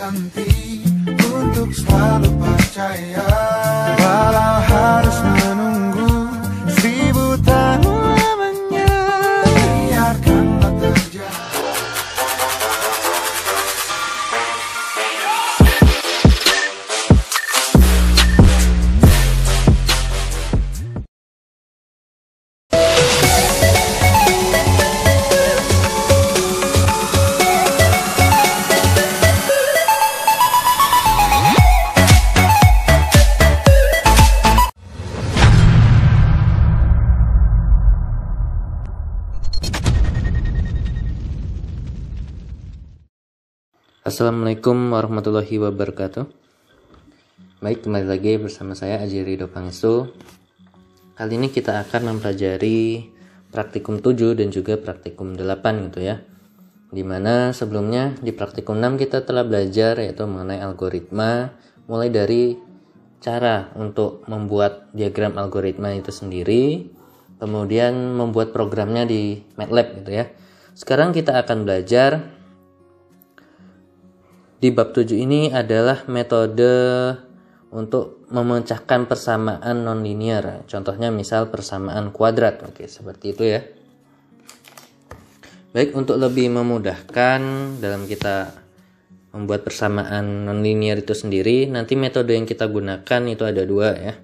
berhenti untuk selalu percaya, walau harus menunggu 1000 tahun lamanya. Biarkanlah terjadi. Assalamualaikum warahmatullahi wabarakatuh. Baik, kembali lagi bersama saya Aji Ridho Pangestu. Kali ini kita akan mempelajari praktikum 7 dan juga praktikum 8 gitu ya. Dimana sebelumnya di praktikum 6 kita telah belajar yaitu mengenai algoritma, mulai dari cara untuk membuat diagram algoritma itu sendiri, kemudian membuat programnya di MATLAB gitu ya. Sekarang kita akan belajar di bab 7 ini adalah metode untuk memecahkan persamaan nonlinear. Contohnya misal persamaan kuadrat. Oke, seperti itu ya. Baik, untuk lebih memudahkan dalam kita membuat persamaan nonlinear itu sendiri, nanti metode yang kita gunakan itu ada dua ya.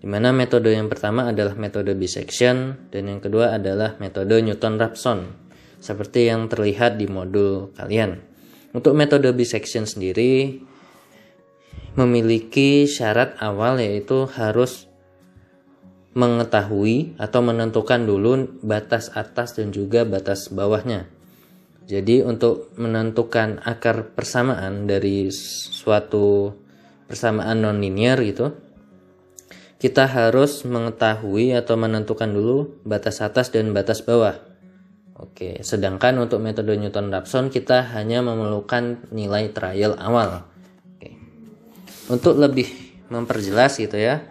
Dimana metode yang pertama adalah metode bisection dan yang kedua adalah metode Newton-Raphson. Seperti yang terlihat di modul kalian. Untuk metode bisection sendiri memiliki syarat awal yaitu harus mengetahui atau menentukan dulu batas atas dan juga batas bawahnya. Jadi untuk menentukan akar persamaan dari suatu persamaan nonlinear gitu, kita harus mengetahui atau menentukan dulu batas atas dan batas bawah. Oke, sedangkan untuk metode Newton-Raphson kita hanya memerlukan nilai trial awal. Oke. Untuk lebih memperjelas gitu ya,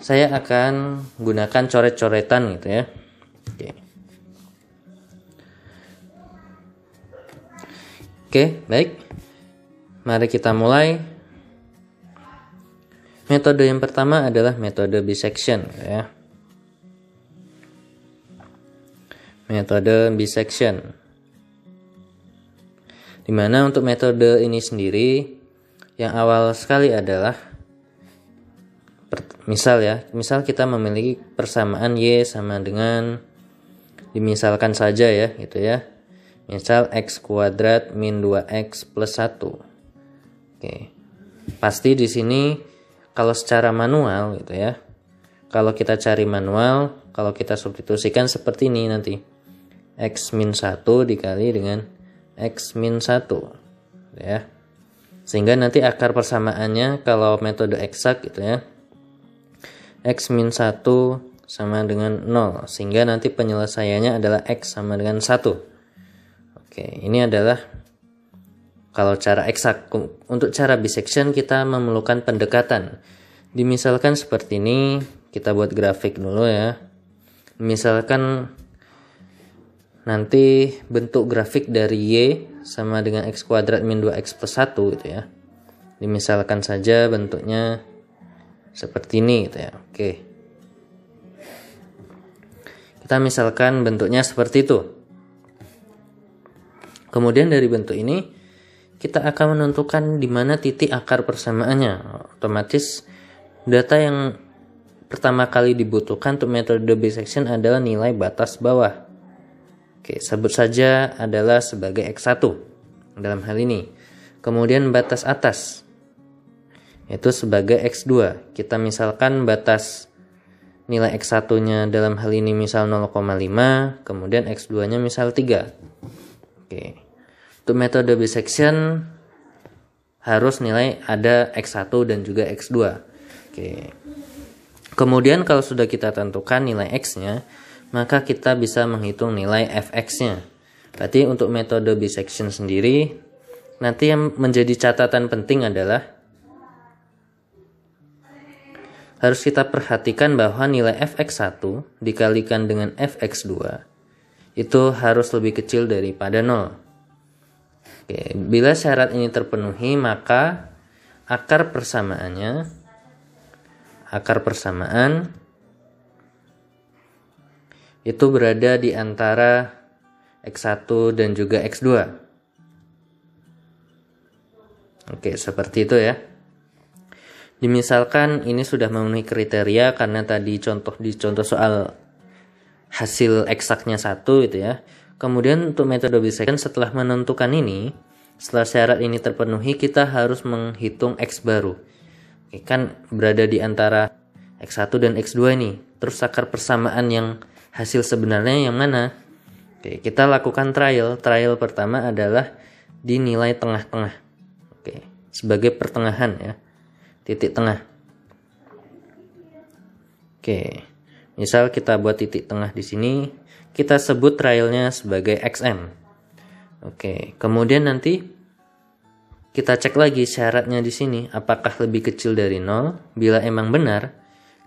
saya akan gunakan coret-coretan gitu ya. Oke, baik. Mari kita mulai. Metode yang pertama adalah metode bisection gitu ya. Metode bisection. Dimana untuk metode ini sendiri yang awal sekali adalah misal kita memiliki persamaan Y sama dengan dimisalkan saja ya gitu ya. Misal X kuadrat min 2X plus 1. Oke. Pasti di sini kalau secara manual gitu ya. Kalau kita cari manual, kalau kita substitusikan seperti ini nanti. X min 1 dikali dengan X min 1 ya. Sehingga nanti akar persamaannya kalau metode eksak gitu ya, X min 1 sama dengan 0, sehingga nanti penyelesaiannya adalah X sama dengan 1. Oke, ini adalah kalau cara eksak. Untuk cara bisection kita memerlukan pendekatan. Dimisalkan seperti ini, kita buat grafik dulu ya. Misalkan nanti bentuk grafik dari Y sama dengan X kuadrat min 2X plus 1 gitu ya. Dimisalkan saja bentuknya seperti ini gitu ya. Oke. Kita misalkan bentuknya seperti itu. Kemudian dari bentuk ini kita akan menentukan di mana titik akar persamaannya. Otomatis data yang pertama kali dibutuhkan untuk metode bisection adalah nilai batas bawah. Oke, sebut saja adalah sebagai X1 dalam hal ini. Kemudian batas atas itu sebagai X2. Kita misalkan batas nilai X1-nya dalam hal ini misal 0,5, kemudian X2-nya misal 3. Oke. Untuk metode bisection harus nilai ada X1 dan juga X2. Oke. Kemudian kalau sudah kita tentukan nilai X-nya, maka kita bisa menghitung nilai fx-nya. Berarti untuk metode bisection sendiri, nanti yang menjadi catatan penting adalah harus kita perhatikan bahwa nilai fx1 dikalikan dengan fx2 itu harus lebih kecil daripada 0. Oke, bila syarat ini terpenuhi, maka akar persamaan itu berada di antara X1 dan juga X2. Oke, seperti itu ya. Dimisalkan ini sudah memenuhi kriteria karena tadi di contoh soal hasil eksaknya 1 gitu ya. Kemudian untuk metode bisekan, setelah menentukan ini, setelah syarat ini terpenuhi, kita harus menghitung X baru. Oke, kan berada di antara X1 dan X2 ini. Terus akar persamaan yang hasil sebenarnya yang mana? Oke, kita lakukan trial. Trial pertama adalah di nilai tengah-tengah. Oke, sebagai pertengahan ya. Titik tengah. Oke. Misal kita buat titik tengah di sini, kita sebut trialnya sebagai XM. Oke, kemudian nanti kita cek lagi syaratnya di sini, apakah lebih kecil dari 0? Bila emang benar,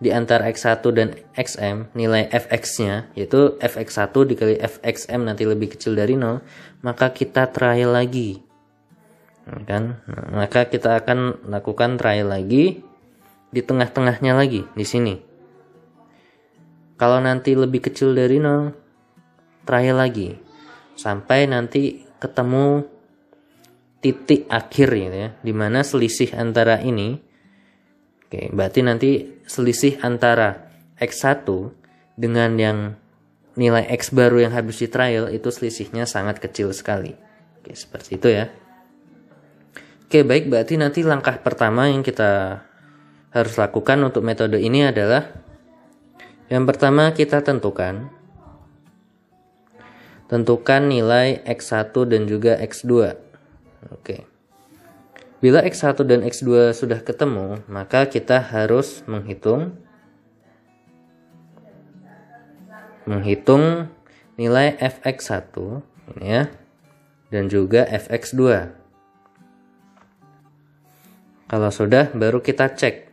di antara X1 dan XM, nilai fx-nya, yaitu fx1 dikali fxm nanti lebih kecil dari 0, maka kita trial lagi. Kan? Nah, maka kita akan lakukan trial lagi di tengah-tengahnya lagi, di sini. Kalau nanti lebih kecil dari 0, trial lagi sampai nanti ketemu titik akhir gitu ya, dimana selisih antara ini. Oke, berarti nanti selisih antara X1 dengan yang nilai X baru yang habis di trial itu selisihnya sangat kecil sekali. Oke, seperti itu ya. Oke, baik, berarti nanti langkah pertama yang kita harus lakukan untuk metode ini adalah yang pertama kita tentukan nilai X1 dan juga X2. Oke. Bila X1 dan X2 sudah ketemu, maka kita harus menghitung nilai fx1 ini ya, dan juga fx2. Kalau sudah, baru kita cek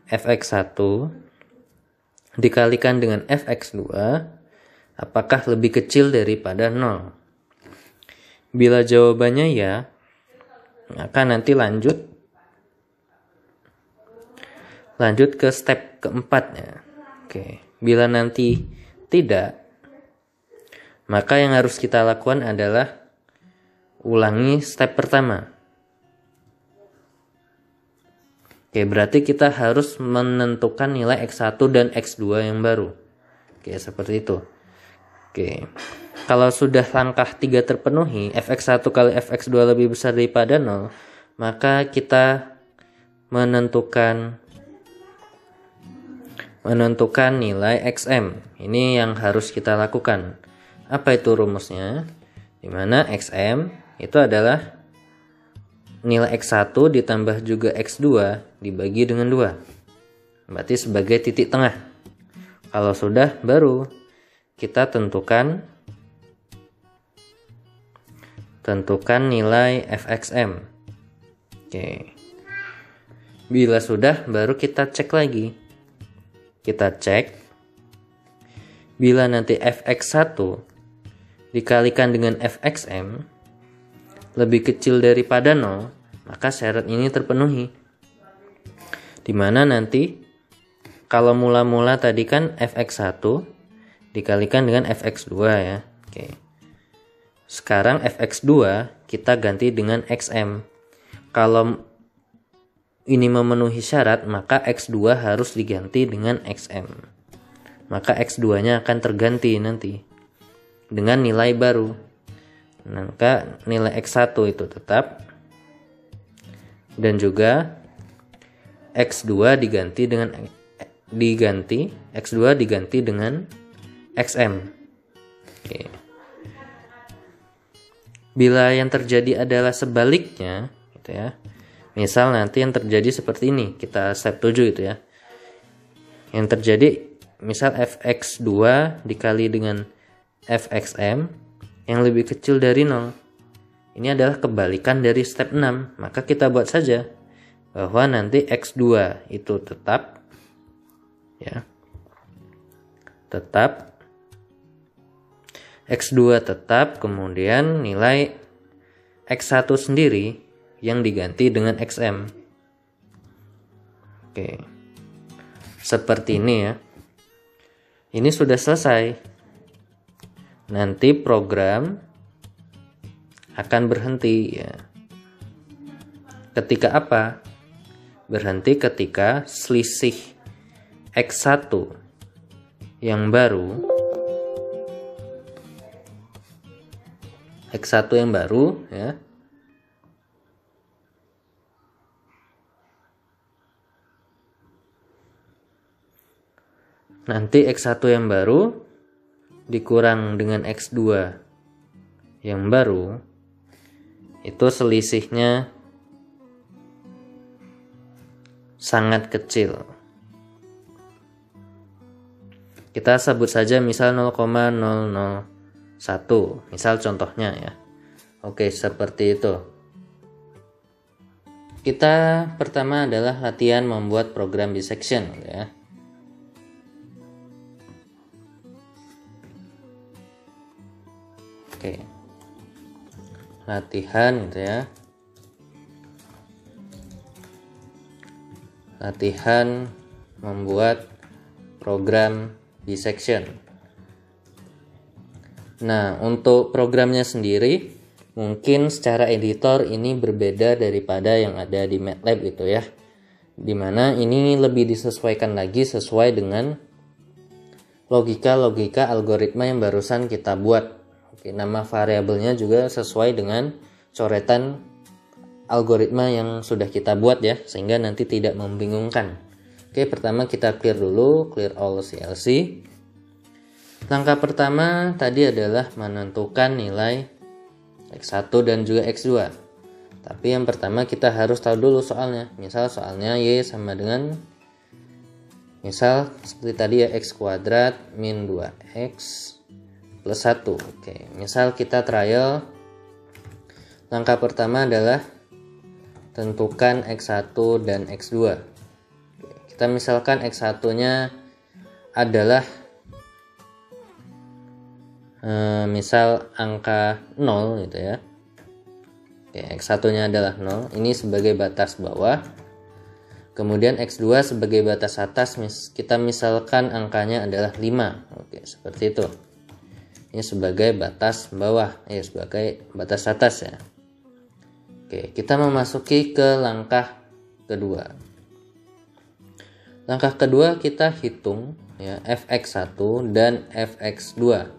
fx1 dikalikan dengan fx2 apakah lebih kecil daripada 0. Bila jawabannya ya, maka nanti lanjut ke step keempatnya. Oke, bila nanti tidak, maka yang harus kita lakukan adalah ulangi step pertama. Oke, berarti kita harus menentukan nilai X1 dan X2 yang baru. Oke, seperti itu. Oke, kalau sudah langkah 3 terpenuhi, fx1 kali fx2 lebih besar daripada 0, maka kita menentukan nilai xm. Ini yang harus kita lakukan. Apa itu rumusnya? Dimana xm itu adalah nilai X1 ditambah juga X2 dibagi dengan 2. Berarti sebagai titik tengah. Kalau sudah, baru kita tentukan nilai fxm. Oke. Bila sudah, baru kita cek lagi. Kita cek bila nanti fx1 dikalikan dengan fxm lebih kecil daripada 0, maka syarat ini terpenuhi. Dimana nanti kalau mula-mula tadi kan fx1 dikalikan dengan fx2 ya. Oke. Sekarang fx2 kita ganti dengan xm. Kalau ini memenuhi syarat, maka x2 harus diganti dengan xm. Maka x2-nya akan terganti nanti dengan nilai baru. Maka nilai X1 itu tetap, dan juga X2 diganti dengan XM. Oke. Bila yang terjadi adalah sebaliknya gitu ya. Misal nanti yang terjadi seperti ini, kita step 7 itu ya. Yang terjadi misal fx2 dikali dengan fxm yang lebih kecil dari 0. Ini adalah kebalikan dari step 6. Maka kita buat saja bahwa nanti X2 itu tetap ya. Tetap X2 tetap, kemudian nilai X1 sendiri yang diganti dengan XM. Oke. Seperti ini ya. Ini sudah selesai. Nanti program akan berhenti ya. Ketika apa? Berhenti ketika selisih X1 yang baru ya, nanti X1 yang baru dikurang dengan X2 yang baru, itu selisihnya sangat kecil. Kita sebut saja misal 0,001, misal contohnya ya. Oke, seperti itu. Kita pertama adalah latihan membuat program bisection ya. Oke. Latihan gitu ya. Latihan membuat program bisection. Nah, untuk programnya sendiri mungkin secara editor ini berbeda daripada yang ada di MATLAB gitu ya. Dimana ini lebih disesuaikan lagi sesuai dengan logika-logika algoritma yang barusan kita buat. Oke, nama variabelnya juga sesuai dengan coretan algoritma yang sudah kita buat ya, sehingga nanti tidak membingungkan. Oke, pertama kita clear dulu, clear all CLC. Langkah pertama tadi adalah menentukan nilai X1 dan juga X2. Tapi yang pertama kita harus tahu dulu soalnya. Misal soalnya Y sama dengan, misal seperti tadi ya, X kuadrat min 2X plus 1. Oke, misal kita trial. Langkah pertama adalah tentukan X1 dan X2. Kita misalkan X1 nya adalah misal angka 0 gitu ya. Oke, X1 nya adalah 0, ini sebagai batas bawah. Kemudian X2 sebagai batas atas, kita misalkan angkanya adalah 5. Oke, seperti itu. Ini sebagai batas bawah, ya sebagai batas atas ya. Oke, kita memasuki ke langkah kedua. Langkah kedua kita hitung ya fx1 dan fx2.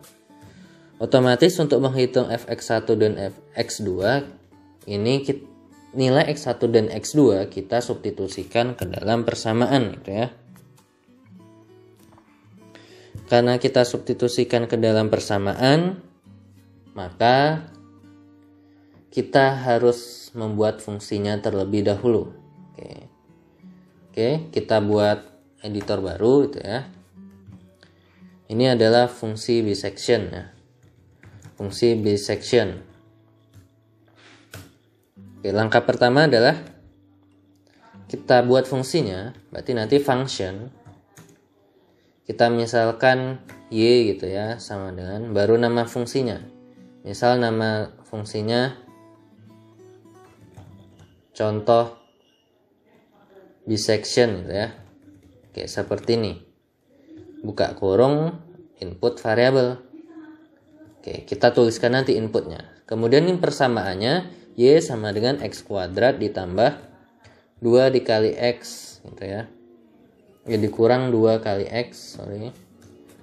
Otomatis untuk menghitung fx1 dan fx2 ini nilai x1 dan x2 kita substitusikan ke dalam persamaan gitu ya. Karena kita substitusikan ke dalam persamaan, maka kita harus membuat fungsinya terlebih dahulu. Oke, kita buat editor baru gitu ya. Ini adalah fungsi bisection ya. Fungsi bisection. Oke, langkah pertama adalah kita buat fungsinya, berarti nanti function kita misalkan y gitu ya, sama dengan baru nama fungsinya. Misal nama fungsinya contoh bisection gitu ya. Oke, seperti ini. Buka kurung input variabel. Oke, kita tuliskan nanti inputnya. Kemudian ini persamaannya y sama dengan x kuadrat ditambah 2 dikali x gitu ya. Ya dikurang 2 kali x,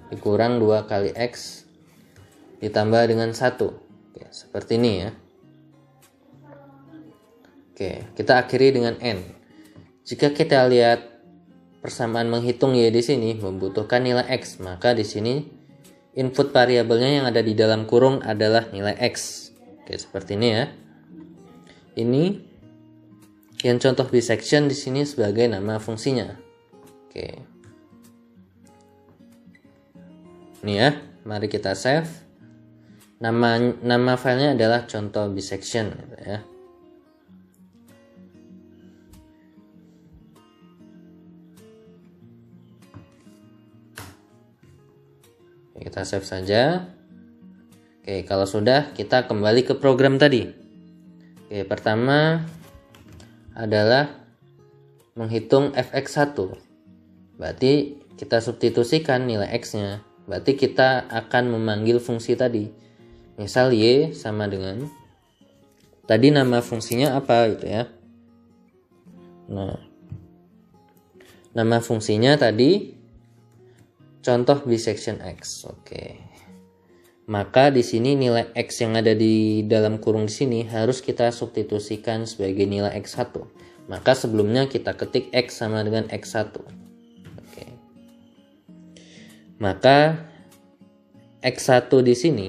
dikurang 2 kali x ditambah dengan 1. Oke, seperti ini ya. Oke, kita akhiri dengan n. Jika kita lihat persamaan menghitung y di sini membutuhkan nilai x, maka di sini input variabelnya yang ada di dalam kurung adalah nilai x. Oke, seperti ini ya. Ini yang contoh bisection di sini sebagai nama fungsinya. Oke. Ini ya, mari kita save. Nama filenya adalah contoh bisection gitu ya. Kita save saja. Oke, kalau sudah, kita kembali ke program tadi. Oke, pertama adalah menghitung fx1. Berarti kita substitusikan nilai x-nya. Berarti kita akan memanggil fungsi tadi. Misal y sama dengan, tadi nama fungsinya apa gitu ya. Nah, nama fungsinya tadi contoh bisection x. Oke. Maka di sini nilai x yang ada di dalam kurung di sini harus kita substitusikan sebagai nilai x1. Maka sebelumnya kita ketik x sama dengan x1. Oke. Maka x1 di sini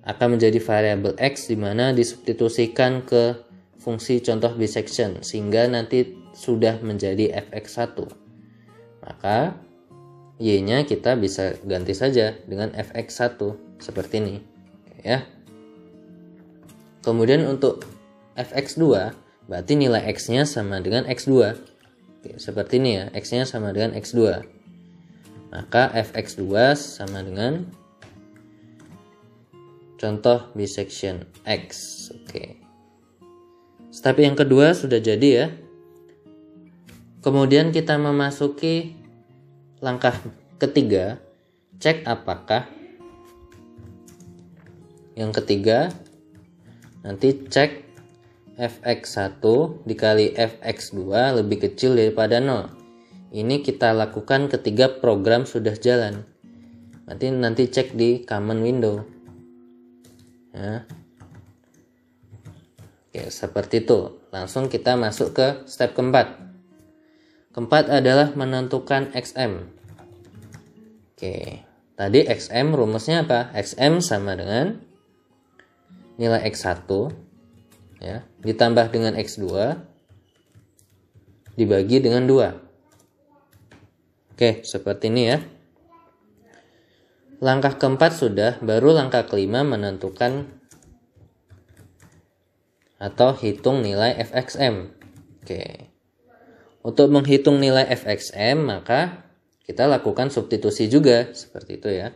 akan menjadi variabel x di mana disubstitusikan ke fungsi contoh bisection sehingga nanti sudah menjadi fx1. Maka y-nya kita bisa ganti saja dengan fx1 seperti ini. Oke, ya. Kemudian untuk fx2 berarti nilai x-nya sama dengan x2. Oke, seperti ini ya, x-nya sama dengan x2. Maka fx2 sama dengan contoh bisection x. Oke. Step yang kedua sudah jadi ya. Kemudian kita memasuki langkah ketiga, cek apakah yang ketiga nanti cek fx1 dikali fx2 lebih kecil daripada 0. Ini kita lakukan ketika program sudah jalan. Nanti cek di command window. Ya. Oke, seperti itu. Langsung kita masuk ke step keempat. Keempat adalah menentukan XM. Oke, tadi XM rumusnya apa? XM sama dengan nilai X1 ya, ditambah dengan X2 dibagi dengan 2. Oke, seperti ini ya. Langkah keempat sudah, baru langkah kelima menentukan atau hitung nilai fxm. Oke. Untuk menghitung nilai fxm, maka kita lakukan substitusi juga seperti itu ya.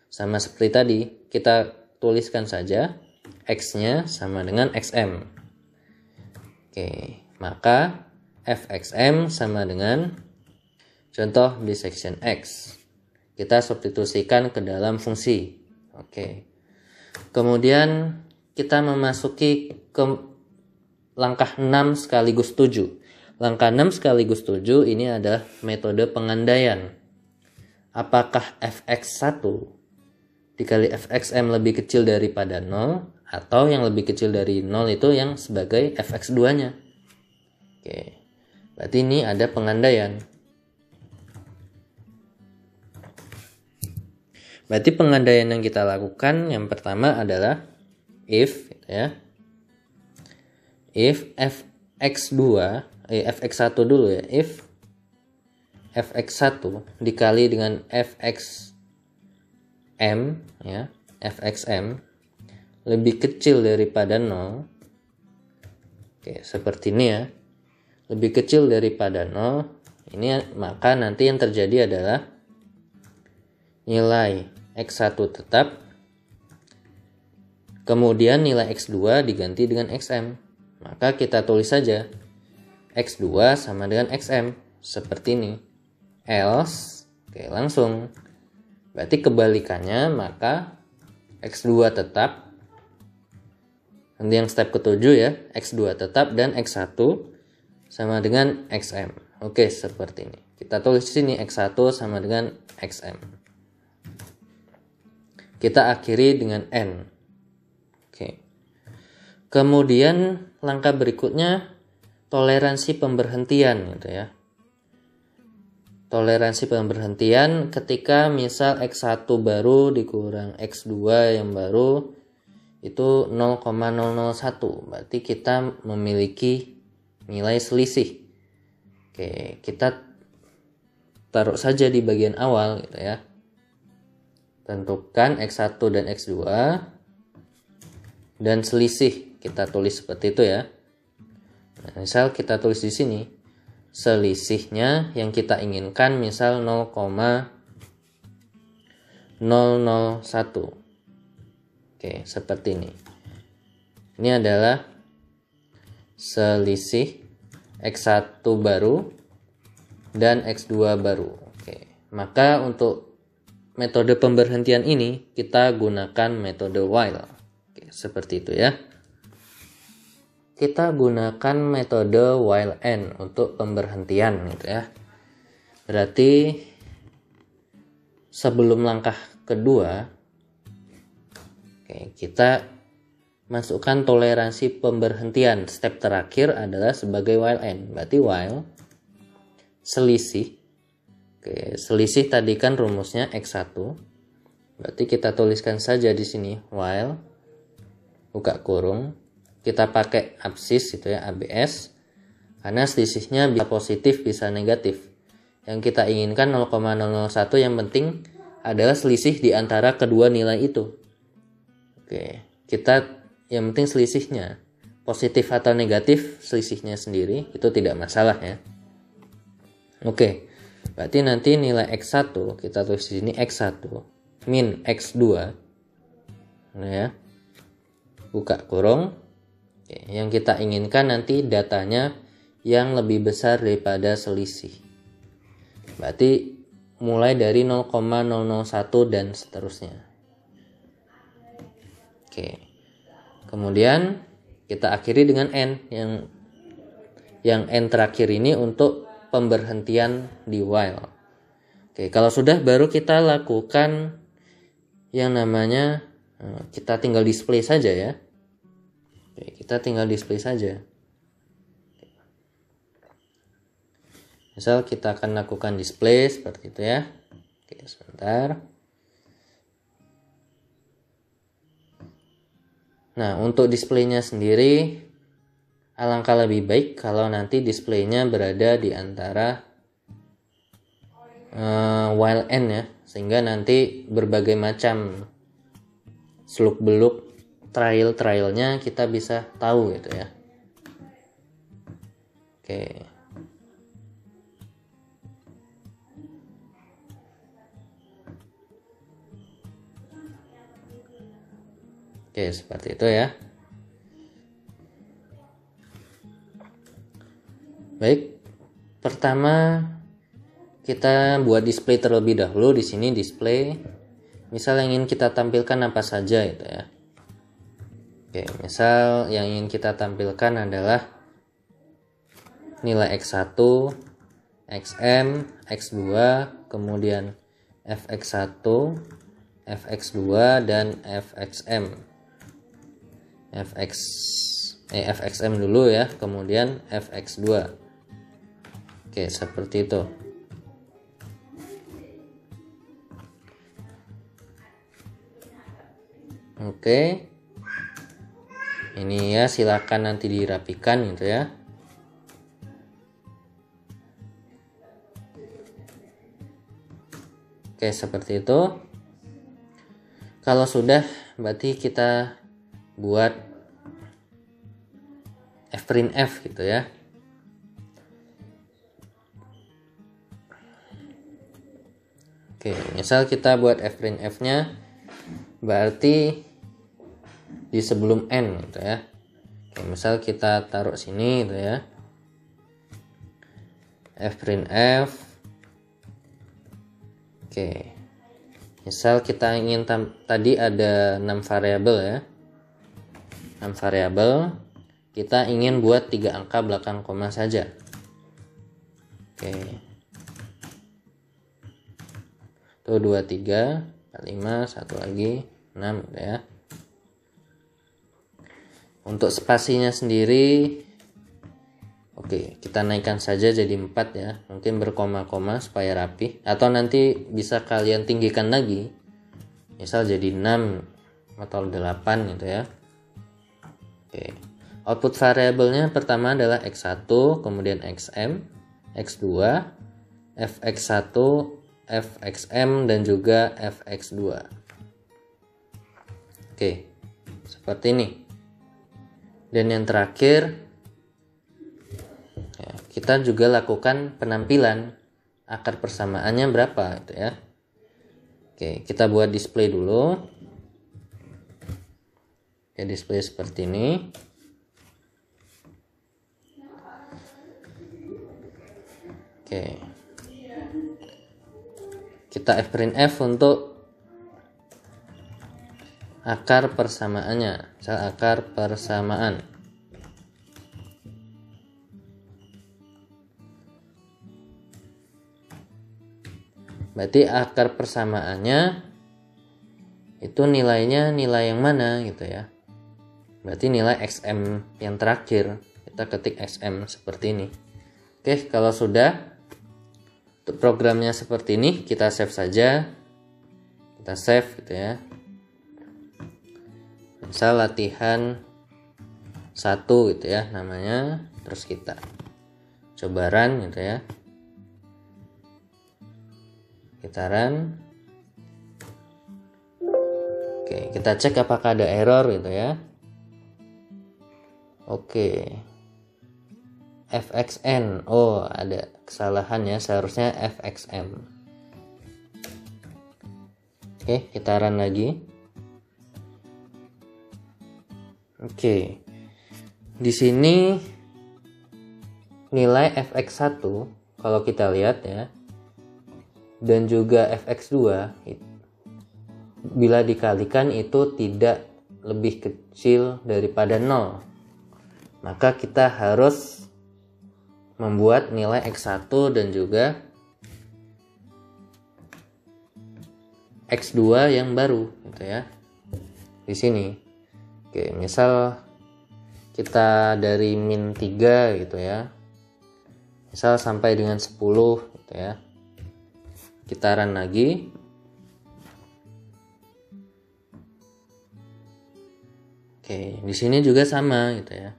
Sama seperti tadi, kita tuliskan saja x-nya sama dengan xm. Oke, maka fxm sama dengan contoh bisection x. Kita substitusikan ke dalam fungsi. Oke. Kemudian kita memasuki ke langkah 6 sekaligus 7. Langkah 6 sekaligus 7 ini adalah metode pengandaian. Apakah fx1 dikali fxm lebih kecil daripada 0 atau yang lebih kecil dari 0 itu yang sebagai fx2-nya. Oke. Berarti ini ada pengandaian. Berarti pengandaian yang kita lakukan yang pertama adalah if gitu ya. If fx1 dulu ya, if fx1 dikali dengan fxm ya, fxm lebih kecil daripada 0. Oke, seperti ini ya. Lebih kecil daripada 0. Ini maka nanti yang terjadi adalah nilai x1 tetap, kemudian nilai x2 diganti dengan xm. Maka kita tulis saja x2 sama dengan xm seperti ini. Else, oke, langsung. Berarti kebalikannya, maka x2 tetap. Nanti yang step ketujuh ya, x2 tetap dan x1 sama dengan xm. Oke, seperti ini. Kita tulis di sini x1 sama dengan xm. Kita akhiri dengan n. Oke. Kemudian langkah berikutnya toleransi pemberhentian gitu ya. Toleransi pemberhentian ketika misal x1 baru dikurang x2 yang baru itu 0,001. Berarti kita memiliki nilai selisih. Oke, kita taruh saja di bagian awal gitu ya. Tentukan x1 dan x2 dan selisih kita tulis seperti itu ya. Nah, misal kita tulis di sini selisihnya yang kita inginkan misal 0,001. Oke, seperti ini. Ini adalah selisih X1 baru dan X2 baru. Oke, maka untuk metode pemberhentian ini kita gunakan metode while. Oke, seperti itu ya. Kita gunakan metode while n untuk pemberhentian gitu ya. Berarti sebelum langkah kedua, oke, kita masukkan toleransi pemberhentian. Step terakhir adalah sebagai while n. Berarti while selisih. Oke, selisih tadi kan rumusnya X1. Berarti kita tuliskan saja di sini while buka kurung. Kita pakai absis itu ya, ABS. Karena selisihnya bisa positif, bisa negatif. Yang kita inginkan 0,001, yang penting adalah selisih di antara kedua nilai itu. Oke, kita yang penting selisihnya positif atau negatif, selisihnya sendiri itu tidak masalah ya. Oke, berarti nanti nilai X1 kita tulis di sini X1 min X2 ya, buka kurung. Oke, yang kita inginkan nanti datanya yang lebih besar daripada selisih. Berarti mulai dari 0,001 dan seterusnya. Oke. Kemudian kita akhiri dengan n, yang n terakhir ini untuk pemberhentian di while. Oke, kalau sudah baru kita lakukan yang namanya kita tinggal display saja ya. Oke, kita tinggal display saja. Misal kita akan lakukan display seperti itu ya. Oke, sebentar. Nah, untuk displaynya sendiri alangkah lebih baik kalau nanti displaynya berada di antara while n ya, sehingga nanti berbagai macam seluk-beluk trialnya kita bisa tahu gitu ya. Oke. Oke, seperti itu ya. Baik, pertama kita buat display terlebih dahulu. Di sini display, misal yang ingin kita tampilkan apa saja itu ya. Oke, misal yang ingin kita tampilkan adalah nilai X1, XM, X2, kemudian FX1, FX2 dan FXM. FXM dulu ya, kemudian FX2. Oke, seperti itu. Oke. Ini ya, silakan nanti dirapikan gitu ya. Oke, seperti itu. Kalau sudah, berarti kita buat fprintf gitu ya. Oke, misal kita buat fprintf-nya berarti di sebelum n gitu ya. Oke, misal kita taruh sini gitu ya. Fprintf. Oke. Misal kita ingin tadi ada 6 variabel ya. 6 variabel, kita ingin buat 3 angka belakang koma saja. Oke. Tuh 2, 3, 4, 5, satu lagi 6 ya. Untuk spasinya sendiri, oke, kita naikkan saja jadi 4 ya. Mungkin berkoma-koma supaya rapi, atau nanti bisa kalian tinggikan lagi. Misal jadi 6 atau 8 gitu ya. Oke. Output variabelnya pertama adalah X1, kemudian XM, X2, FX1, FXM dan juga FX2. Oke. Seperti ini. Dan yang terakhir, ya, kita juga lakukan penampilan akar persamaannya berapa gitu ya. Oke, kita buat display dulu. Oke, display seperti ini. Oke, kita fprintf untuk akar persamaannya, misal akar persamaan. Berarti akar persamaannya itu nilainya nilai yang mana gitu ya. Berarti nilai xm yang terakhir, kita ketik xm seperti ini. Oke, kalau sudah untuk programnya seperti ini, kita save saja. Kita save gitu ya. Misal latihan 1 gitu ya namanya. Terus kita coba run gitu ya. Kita run. Oke, kita cek apakah ada error gitu ya. Oke. fxn, oh ada kesalahan ya, seharusnya fxm. Oke, kita run lagi. Oke, di sini nilai fx1 kalau kita lihat ya, dan juga fx2 bila dikalikan itu tidak lebih kecil daripada 0, maka kita harus membuat nilai x1 dan juga x2 yang baru gitu ya. Di sini. Oke, misal kita dari min 3 gitu ya. Misal sampai dengan 10 gitu ya. Kita run lagi. Oke, di sini juga sama gitu ya.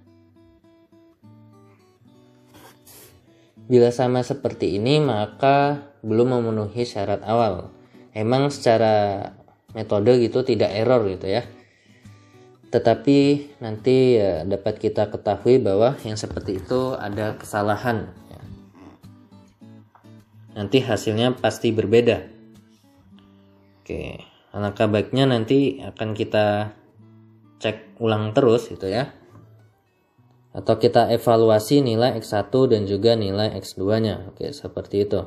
Bila sama seperti ini maka belum memenuhi syarat awal. Emang secara metode gitu tidak error gitu ya. Tetapi nanti ya dapat kita ketahui bahwa yang seperti itu ada kesalahan ya. Nanti hasilnya pasti berbeda. Oke, alangkah baiknya nanti akan kita cek ulang terus gitu ya. Atau kita evaluasi nilai X1 dan juga nilai X2-nya. Oke, seperti itu.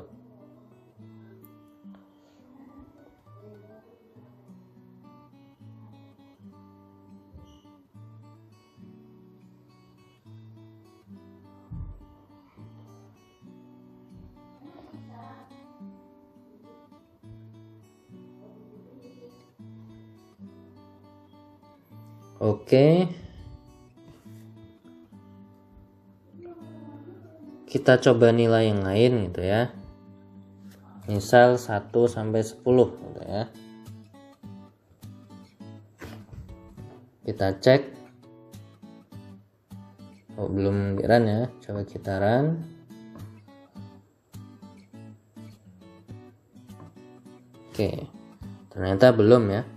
Oke. Kita coba nilai yang lain gitu ya. Misal 1 sampai 10 gitu ya. Kita cek. Oh, belum di run ya. Coba kita run. Oke. Ternyata belum ya.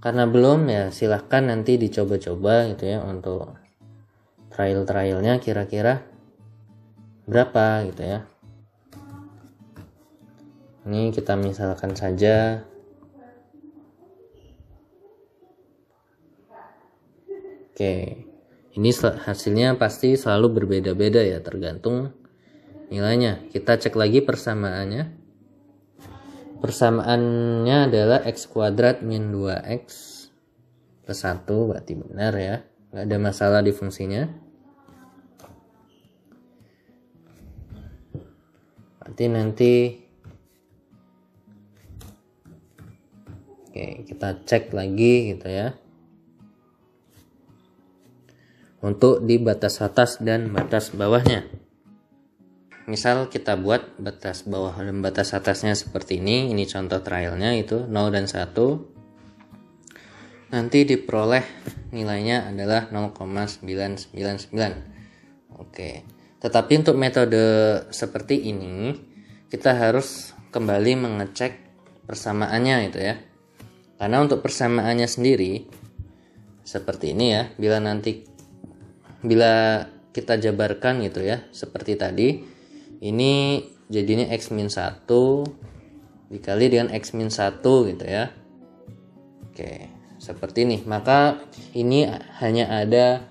Karena belum ya silahkan nanti dicoba-coba gitu ya untuk trial-trialnya kira-kira berapa gitu ya. Ini kita misalkan saja oke, ini hasilnya pasti selalu berbeda-beda ya, tergantung nilainya. Kita cek lagi persamaannya. Persamaannya adalah x kuadrat min 2x plus 1, berarti benar ya, nggak ada masalah di fungsinya. Berarti nanti oke, kita cek lagi gitu ya. Untuk di batas atas dan batas bawahnya. Misal kita buat batas bawah dan batas atasnya seperti ini. Ini contoh trialnya itu 0 dan 1. Nanti diperoleh nilainya adalah 0,999. Oke. Tetapi untuk metode seperti ini kita harus kembali mengecek persamaannya itu ya. Karena untuk persamaannya sendiri seperti ini ya, bila kita jabarkan gitu ya, seperti tadi, ini jadinya x min 1 dikali dengan x min 1 gitu ya. Oke, seperti ini. Maka ini hanya ada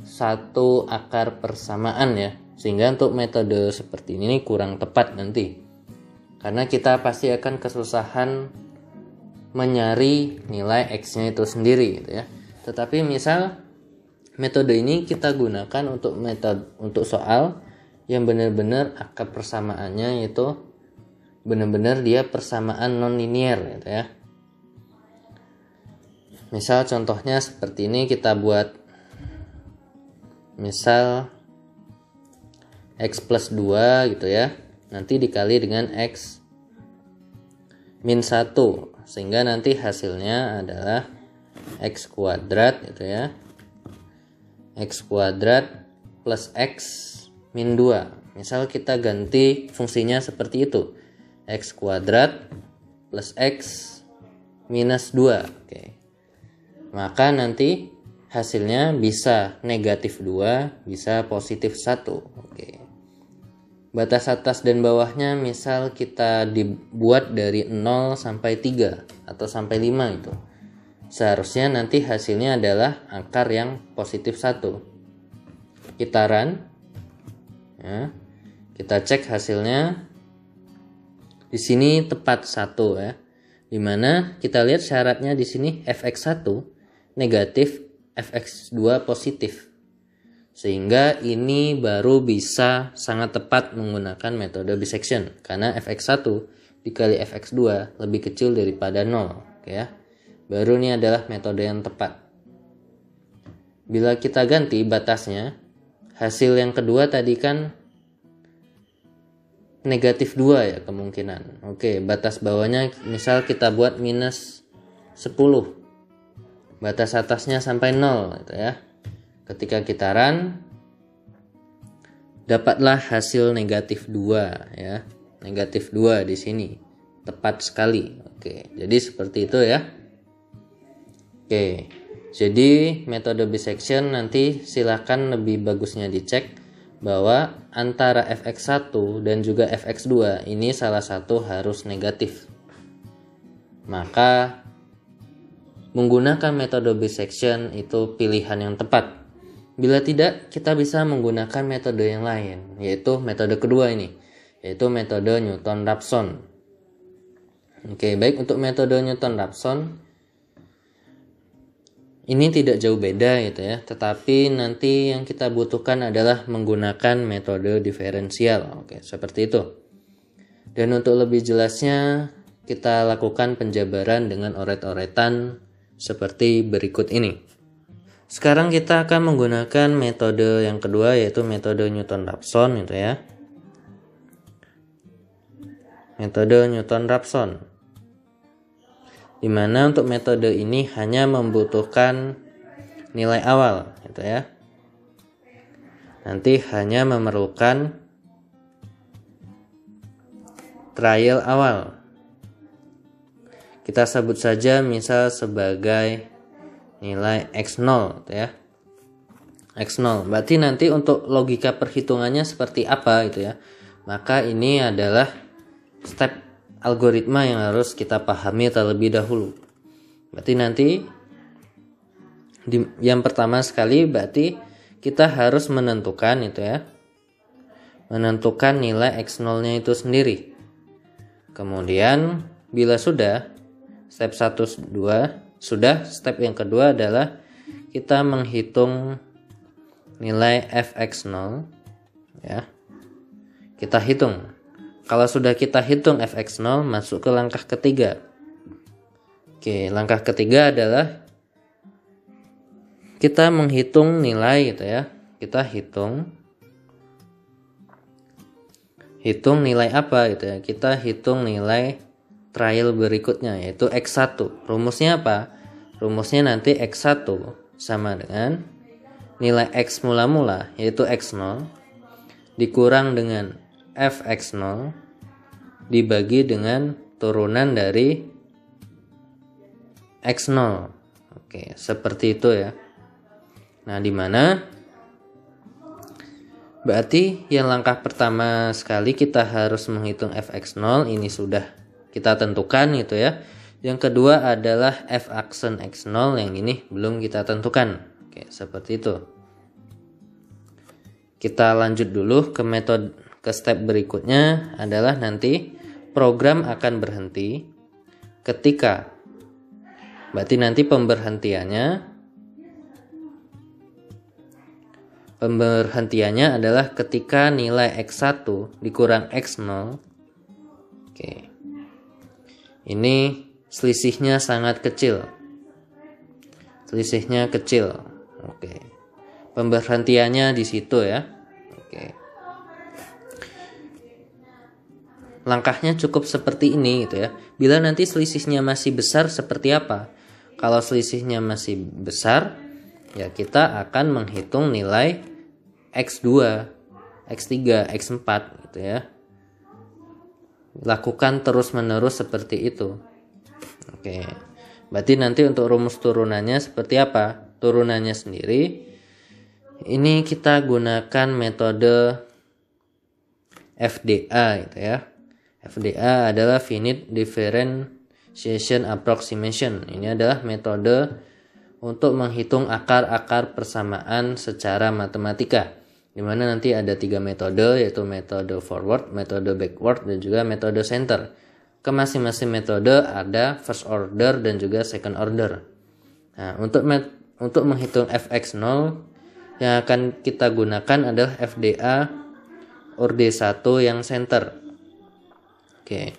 satu akar persamaan ya, sehingga untuk metode seperti ini kurang tepat nanti, karena kita pasti akan kesusahan mencari nilai X-nya itu sendiri gitu ya. Tetapi misal metode ini kita gunakan untuk soal yang benar-benar akar persamaannya itu benar-benar dia persamaan non-linear gitu ya. Misal contohnya seperti ini, kita buat misal X plus 2 gitu ya, nanti dikali dengan X min 1, sehingga nanti hasilnya adalah X kuadrat gitu ya, X kuadrat plus X min 2. Misal kita ganti fungsinya seperti itu, X kuadrat plus X minus 2. Oke. Maka nanti hasilnya bisa negatif 2, bisa positif 1. Oke. Batas atas dan bawahnya misal kita dibuat dari 0 sampai 3 atau sampai 5 itu. Seharusnya nanti hasilnya adalah akar yang positif 1. Kita run. Ya. Kita cek hasilnya. Di sini tepat 1 ya. Dimana kita lihat syaratnya di sini fx1 negatif, fx2 positif. Sehingga ini baru bisa sangat tepat menggunakan metode bisection, karena fx1 dikali fx2 lebih kecil daripada 0. Oke ya. Baru ini adalah metode yang tepat. Bila kita ganti batasnya, hasil yang kedua tadi kan negatif 2 ya kemungkinan. Oke, batas bawahnya misal kita buat minus 10. Batas atasnya sampai 0 gitu ya. Ketika kita run, dapatlah hasil negatif 2 ya. Negatif 2 di sini. Tepat sekali. Oke, jadi seperti itu ya. Oke. Jadi metode bisection nanti silakan lebih bagusnya dicek bahwa antara fx1 dan juga fx2 ini salah satu harus negatif. Maka menggunakan metode bisection itu pilihan yang tepat. Bila tidak, kita bisa menggunakan metode yang lain, yaitu metode kedua ini, yaitu metode Newton-Raphson. Oke, baik, untuk metode Newton-Raphson ini tidak jauh beda gitu ya, tetapi nanti yang kita butuhkan adalah menggunakan metode diferensial. Oke, seperti itu. Dan untuk lebih jelasnya, kita lakukan penjabaran dengan oret-oretan seperti berikut ini. Sekarang kita akan menggunakan metode yang kedua, yaitu metode Newton-Raphson gitu ya. Metode Newton-Raphson, di mana untuk metode ini hanya membutuhkan nilai awal gitu ya. Nanti hanya memerlukan trial awal. Kita sebut saja misal sebagai nilai X0 gitu ya. X0. Berarti nanti untuk logika perhitungannya seperti apa gitu ya. Maka ini adalah step algoritma yang harus kita pahami terlebih dahulu. Berarti nanti yang pertama sekali berarti kita harus menentukan itu ya. Menentukan nilai X0-nya itu sendiri. Kemudian bila sudah step 1 2 sudah, step yang kedua adalah kita menghitung nilai fx0 ya. Kita hitung. Kalau sudah kita hitung fx0, masuk ke langkah ketiga. Oke, langkah ketiga adalah kita menghitung nilai gitu ya. Kita hitung nilai apa gitu ya. Kita hitung nilai trial berikutnya, yaitu X1. Rumusnya apa? Rumusnya nanti X1 sama dengan nilai X mula-mula, yaitu X0, dikurang dengan Fx0 dibagi dengan turunan dari X0. Oke, seperti itu ya. Nah, di mana berarti yang langkah pertama sekali kita harus menghitung Fx0, ini sudah kita tentukan gitu ya. Yang kedua adalah f aksen x0, yang ini belum kita tentukan. Oke, seperti itu. Kita lanjut dulu ke step berikutnya adalah nanti program akan berhenti ketika, berarti nanti pemberhentiannya adalah ketika nilai x1 dikurang x0. Oke. Ini selisihnya sangat kecil. Selisihnya kecil. Oke. Pemberhentiannya di situ ya. Oke. Langkahnya cukup seperti ini gitu ya. Bila nanti selisihnya masih besar seperti apa? Kalau selisihnya masih besar, ya kita akan menghitung nilai x2, x3, x4 gitu ya. Lakukan terus-menerus seperti itu. Oke. Berarti nanti untuk rumus turunannya seperti apa? Turunannya sendiri ini kita gunakan metode FDA gitu ya. FDA adalah finite differentiation approximation. Ini adalah metode untuk menghitung akar-akar persamaan secara matematika, di mana nanti ada 3 metode, yaitu metode forward, metode backward, dan juga metode center. Ke masing-masing metode ada first order dan juga second order. Nah, untuk menghitung fx0 yang akan kita gunakan adalah FDA orde 1 yang center. Oke.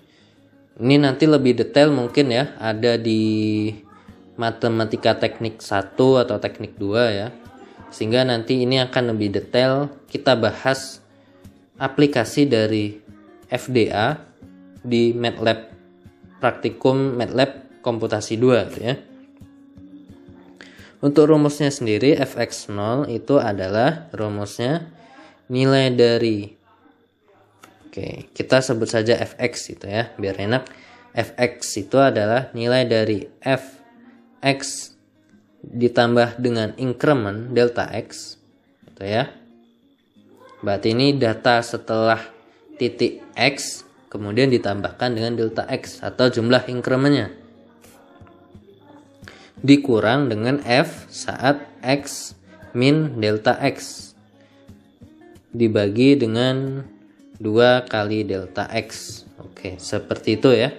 Ini nanti lebih detail mungkin ya, ada di matematika teknik 1 atau teknik 2 ya. Sehingga nanti ini akan lebih detail kita bahas aplikasi dari FDA di MATLAB praktikum MATLAB komputasi 2 gitu ya. Untuk rumusnya sendiri fx0 itu adalah rumusnya nilai dari, oke, kita sebut saja fx gitu ya biar enak. Fx itu adalah nilai dari fx ditambah dengan increment delta x gitu ya. Berarti ini data setelah titik x kemudian ditambahkan dengan delta x atau jumlah incrementnya, dikurang dengan f saat x min delta x dibagi dengan 2 kali delta x. Oke, seperti itu ya.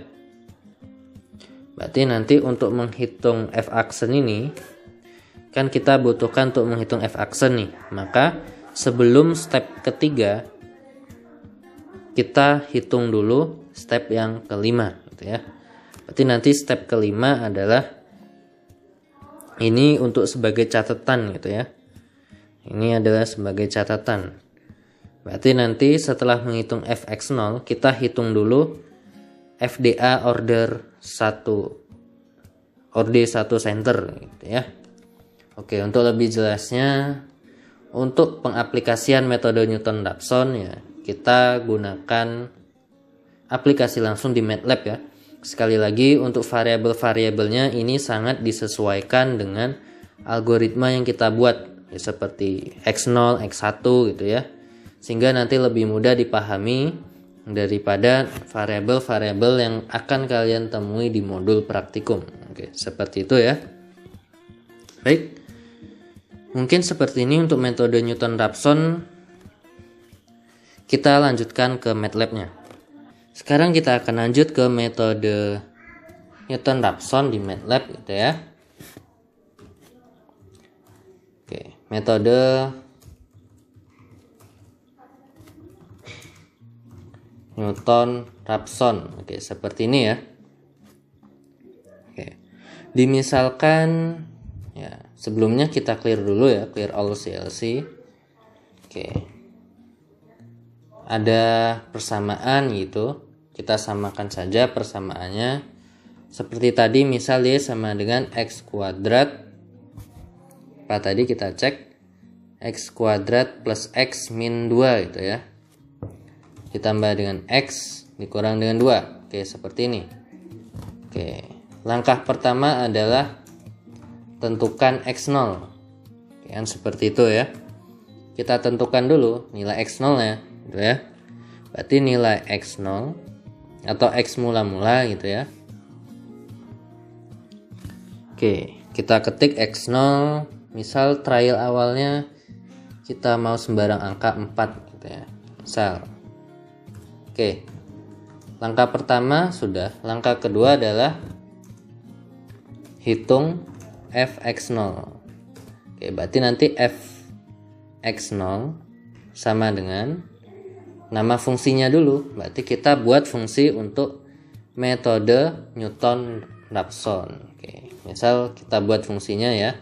Berarti nanti untuk menghitung f aksen ini kan kita butuhkan untuk menghitung f aksen nih. Maka sebelum step ketiga kita hitung dulu step yang kelima gitu ya. Berarti nanti step kelima adalah ini untuk sebagai catatan gitu ya. Ini adalah sebagai catatan. Berarti nanti setelah menghitung fx0 kita hitung dulu FDA order 1 center gitu ya. Oke, untuk lebih jelasnya untuk pengaplikasian metode Newton-Raphson ya, kita gunakan aplikasi langsung di MATLAB ya. Sekali lagi untuk variabel-variabelnya ini sangat disesuaikan dengan algoritma yang kita buat ya, seperti x0, x1 gitu ya. Sehingga nanti lebih mudah dipahami daripada variabel-variabel yang akan kalian temui di modul praktikum. Oke, seperti itu ya. Baik. Mungkin seperti ini untuk metode Newton-Raphson. Kita lanjutkan ke MATLAB-nya. Sekarang kita akan lanjut ke metode Newton-Raphson di MATLAB gitu ya. Oke, metode Newton-Raphson. Oke, seperti ini ya. Oke. Dimisalkan ya, sebelumnya kita clear dulu ya, clear all CLC. Oke. Ada persamaan gitu. Kita samakan saja persamaannya. Seperti tadi misal Y sama dengan X kuadrat. Apa tadi kita cek? X kuadrat plus X min 2 gitu ya. Ditambah dengan X dikurang dengan 2. Oke, seperti ini. Oke. Langkah pertama adalah tentukan X0. Oke, kan seperti itu ya. Kita tentukan dulu nilai X0 ya, gitu ya. Berarti nilai X0 atau X mula-mula gitu ya. Oke, kita ketik X0, misal trial awalnya kita mau sembarang angka 4 gitu ya. Misal. Oke. Langkah pertama sudah, langkah kedua adalah hitung fx0. Oke, berarti nanti fx0 sama dengan nama fungsinya dulu. Berarti kita buat fungsi untuk metode Newton-Raphson. Oke, misal kita buat fungsinya ya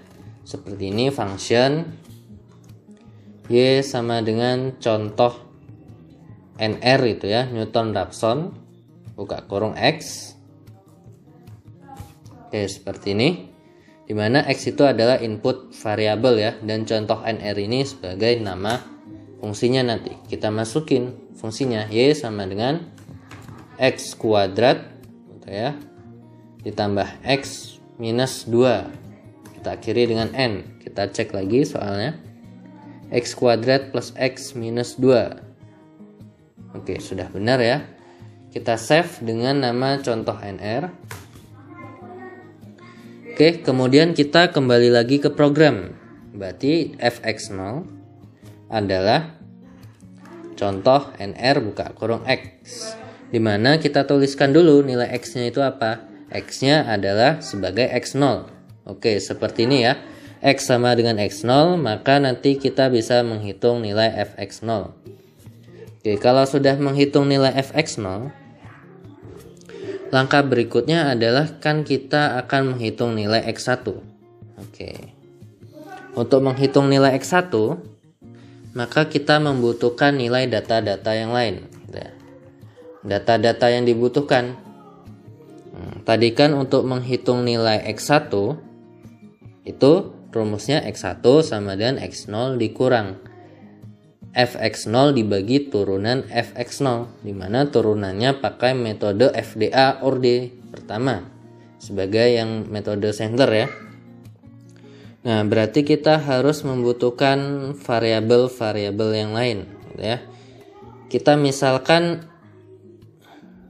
seperti ini, function y sama dengan contoh nr itu ya, Newton-Raphson buka kurung x. Oke, seperti ini, dimana x itu adalah input variabel ya, dan contoh nr ini sebagai nama fungsinya. Nanti kita masukin fungsinya y sama dengan x kuadrat gitu ya, ditambah x minus 2, kita akhiri dengan n. Kita cek lagi soalnya, x kuadrat plus x minus 2. Oke, sudah benar ya. Kita save dengan nama contoh nr. Oke, kemudian kita kembali lagi ke program. Berarti fx0 adalah contoh nr buka kurung x, dimana kita tuliskan dulu nilai x-nya itu apa. X-nya adalah sebagai x0. Oke, seperti ini ya. X sama dengan x0, maka nanti kita bisa menghitung nilai fx0. Oke, kalau sudah menghitung nilai fx0, langkah berikutnya adalah kan kita akan menghitung nilai x1. Oke. Untuk menghitung nilai x1, maka kita membutuhkan nilai data-data yang lain. Data-data yang dibutuhkan. Tadi kan untuk menghitung nilai x1, itu rumusnya x1 sama dengan x0 dikurang fx0 dibagi turunan fx0, dimana turunannya pakai metode FDA OR D pertama sebagai yang metode sampler ya. Nah, berarti kita harus membutuhkan variabel-variabel yang lain gitu ya. Kita misalkan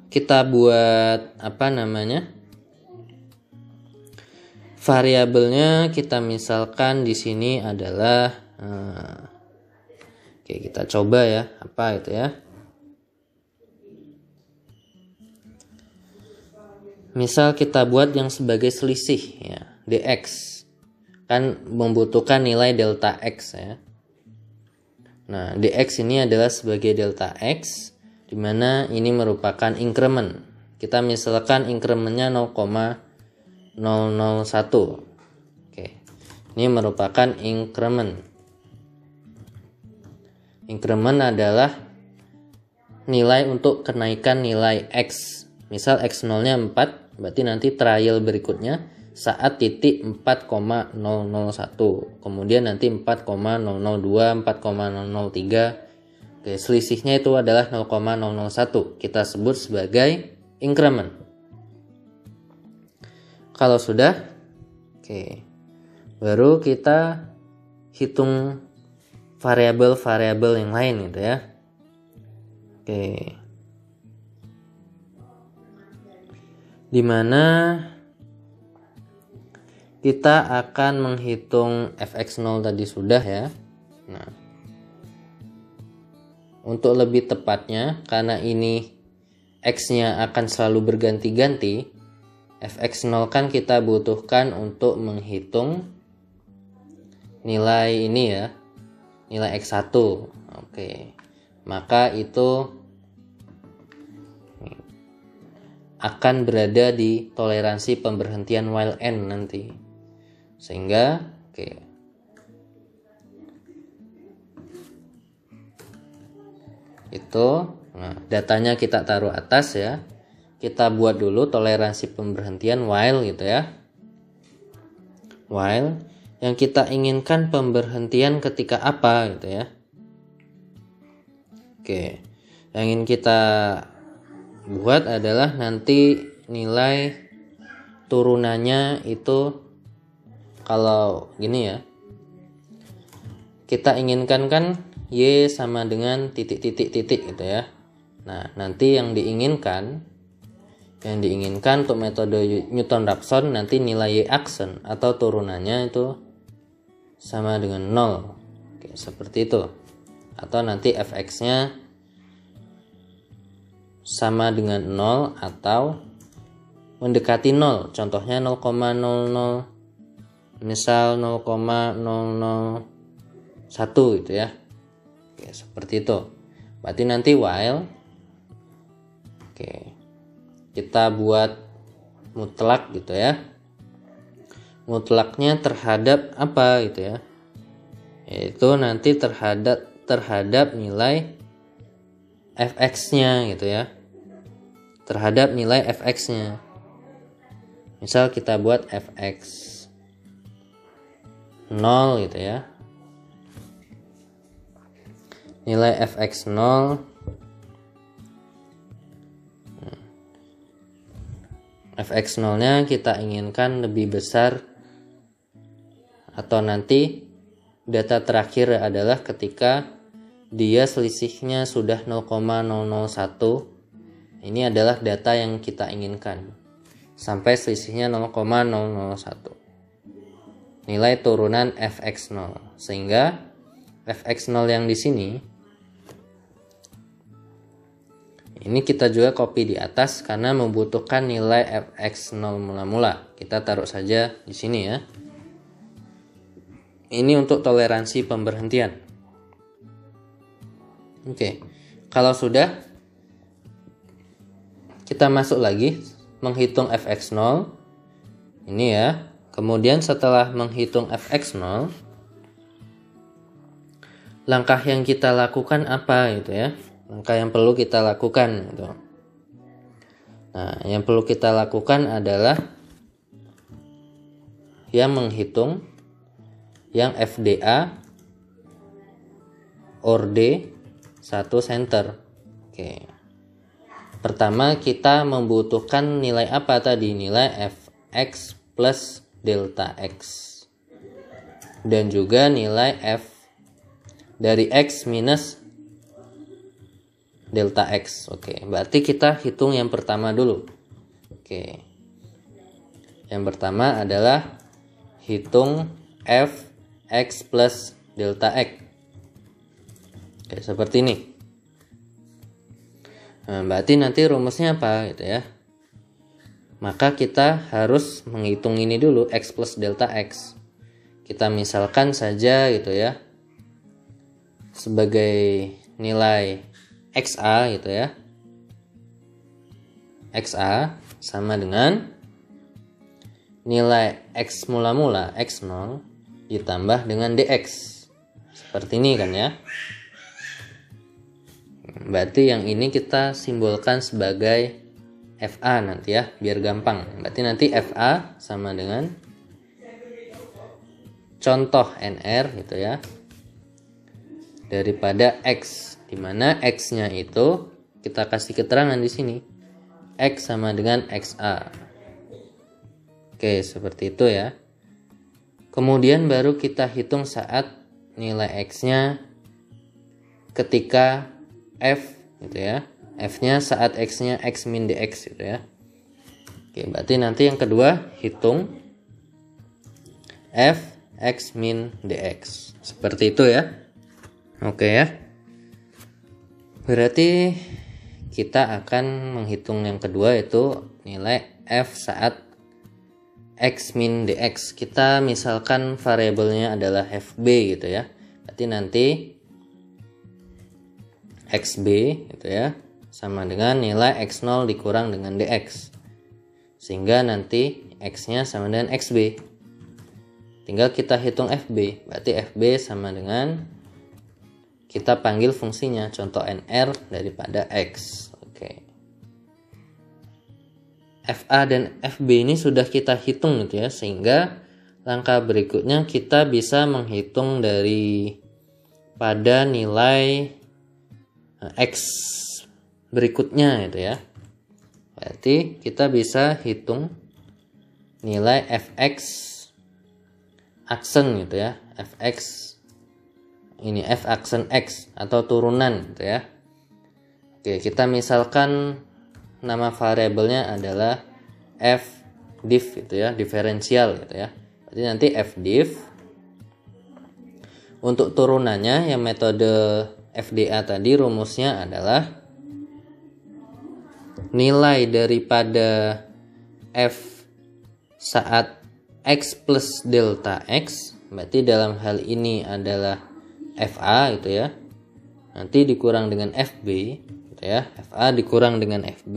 kita buat apa namanya, variabelnya kita misalkan di sini adalah oke, kita coba ya, apa itu ya. Misal kita buat yang sebagai selisih ya, dx. Kan membutuhkan nilai delta x ya. Nah, dx ini adalah sebagai delta x, dimana ini merupakan increment. Kita misalkan incrementnya 0,001. Oke, ini merupakan increment. Increment adalah nilai untuk kenaikan nilai x. Misal x0 nya 4, berarti nanti trial berikutnya saat titik 4,001. Kemudian nanti 4,002, 4,003. Oke, selisihnya itu adalah 0,001. Kita sebut sebagai increment. Kalau sudah, oke, baru kita hitung variabel-variabel yang lain gitu ya. Oke. Dimana kita akan menghitung fx0 tadi sudah ya. Nah, untuk lebih tepatnya, karena ini x-nya akan selalu berganti-ganti, fx0 kan kita butuhkan untuk menghitung nilai ini ya, nilai x1. Oke, maka itu akan berada di toleransi pemberhentian while n nanti, sehingga oke, itu datanya kita taruh atas ya. Kita buat dulu toleransi pemberhentian while gitu ya, while yang kita inginkan pemberhentian ketika apa gitu ya. Oke, yang ingin kita buat adalah nanti nilai turunannya itu, kalau gini ya, kita inginkan kan y sama dengan titik-titik-titik gitu ya. Nah, nanti yang diinginkan Yang diinginkan untuk metode Newton-Raphson nanti nilai Y aksen atau turunannya itu sama dengan 0. Oke, seperti itu. Atau nanti fx-nya sama dengan 0 atau mendekati 0. Contohnya 0,00, misal 0,001 gitu ya. Oke, seperti itu. Berarti nanti while, oke, kita buat mutlak gitu ya. Mutlaknya terhadap apa gitu ya? Yaitu nanti terhadap nilai fx-nya gitu ya. Terhadap nilai fx-nya. Misal kita buat fx 0 gitu ya. Nilai fx 0 fx 0 nya kita inginkan lebih besar, atau nanti data terakhir adalah ketika dia selisihnya sudah 0,001. Ini adalah data yang kita inginkan sampai selisihnya 0,001, nilai turunan fx 0. Sehingga fx 0 yang di sini ini kita juga copy di atas karena membutuhkan nilai fx 0 mula-mula. Kita taruh saja di sini ya. Ini untuk toleransi pemberhentian. Oke, kalau sudah, kita masuk lagi menghitung fx 0. Ini ya. Kemudian setelah menghitung fx 0, langkah yang kita lakukan apa gitu ya? Langkah yang perlu kita lakukan gitu. Nah, yang perlu kita lakukan adalah yang menghitung yang FDA or D 1 center. Oke. Pertama kita membutuhkan nilai apa tadi? Nilai fx plus delta x. Dan juga nilai f dari x minus delta x. Oke, berarti kita hitung yang pertama dulu. Oke. Yang pertama adalah hitung f x plus delta x. Oke, seperti ini. Nah, berarti nanti rumusnya apa gitu ya? Maka kita harus menghitung ini dulu, x plus delta x. Kita misalkan saja gitu ya, sebagai nilai XA gitu ya. XA sama dengan nilai X mula-mula X0 ditambah dengan DX. Seperti ini kan ya. Berarti yang ini kita simbolkan sebagai FA nanti ya, biar gampang. Berarti nanti FA sama dengan contoh NR gitu ya, daripada X, dimana X-nya itu kita kasih keterangan di sini, X sama dengan XA. Oke, seperti itu ya. Kemudian baru kita hitung saat nilai X-nya ketika F gitu ya. F-nya saat X-nya X min DX gitu ya. Oke, berarti nanti yang kedua hitung F X min DX. Seperti itu ya. Oke ya. Berarti kita akan menghitung yang kedua yaitu nilai F saat X min DX. Kita misalkan variabelnya adalah FB gitu ya. Berarti nanti XB gitu ya, sama dengan nilai X0 dikurang dengan DX. Sehingga nanti X-nya sama dengan XB. Tinggal kita hitung FB. Berarti FB sama dengan kita panggil fungsinya, contoh NR daripada X. Oke. FA dan FB ini sudah kita hitung gitu ya, sehingga langkah berikutnya kita bisa menghitung dari pada nilai X berikutnya gitu ya. Berarti kita bisa hitung nilai Fx aksen gitu ya, Fx ini F aksen X atau turunan gitu ya. Oke, kita misalkan nama variabelnya adalah fdiff gitu ya, diferensial gitu ya. Berarti nanti fdiff untuk turunannya yang metode FDA tadi rumusnya adalah nilai daripada f saat x plus delta x, berarti dalam hal ini adalah FA gitu ya, nanti dikurang dengan FB gitu ya, FA dikurang dengan FB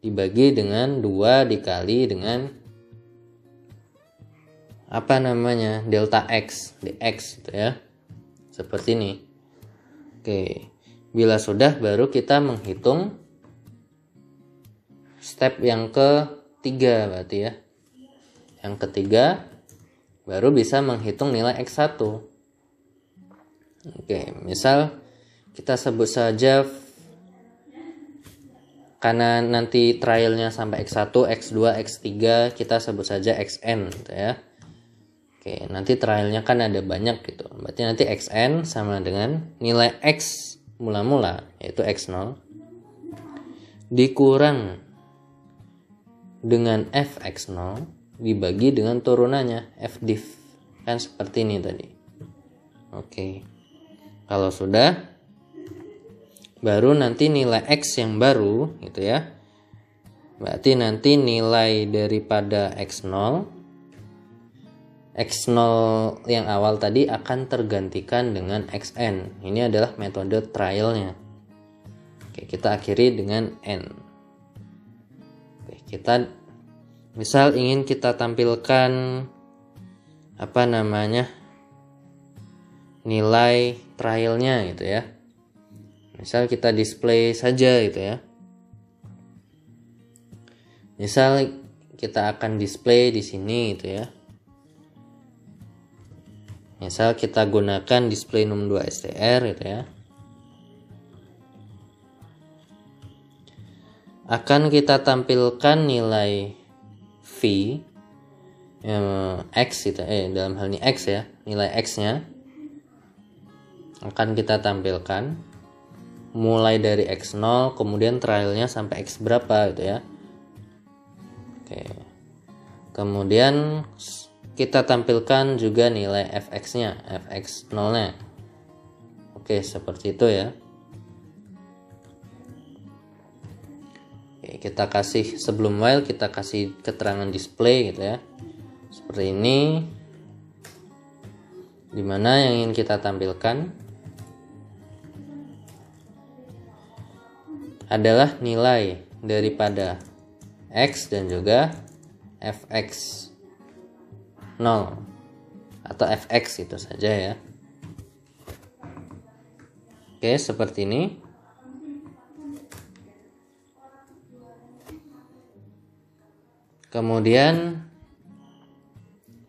dibagi dengan 2 dikali dengan apa namanya delta x dx gitu ya, seperti ini. Oke, bila sudah baru kita menghitung step yang ketiga berarti ya. Yang ketiga baru bisa menghitung nilai x1. Oke, misal kita sebut saja karena nanti trialnya sampai x1, x2, x3, kita sebut saja xn gitu ya. Oke, nanti trialnya kan ada banyak gitu. Berarti nanti xn sama dengan nilai x mula-mula yaitu x0 dikurang dengan fx0 dibagi dengan turunannya fdiff, kan seperti ini tadi. Oke, kalau sudah baru nanti nilai x yang baru gitu ya, berarti nanti nilai daripada x0 yang awal tadi akan tergantikan dengan xn. Ini adalah metode trialnya. Oke, kita akhiri dengan n. Kita misal ingin kita tampilkan apa namanya nilai trialnya gitu ya, misal kita display saja gitu ya, misal kita akan display di sini gitu ya, misal kita gunakan display num 2 str gitu ya, akan kita tampilkan nilai v x gitu, dalam hal ini x ya, nilai x nya akan kita tampilkan mulai dari x0 kemudian trialnya sampai x berapa gitu ya. Oke, kemudian kita tampilkan juga nilai fx nya, fx0 nya. Oke, seperti itu ya. Kita kasih sebelum while kita kasih keterangan display gitu ya, seperti ini, dimana yang ingin kita tampilkan adalah nilai daripada x dan juga fx 0 atau fx itu saja ya. Oke, seperti ini. Kemudian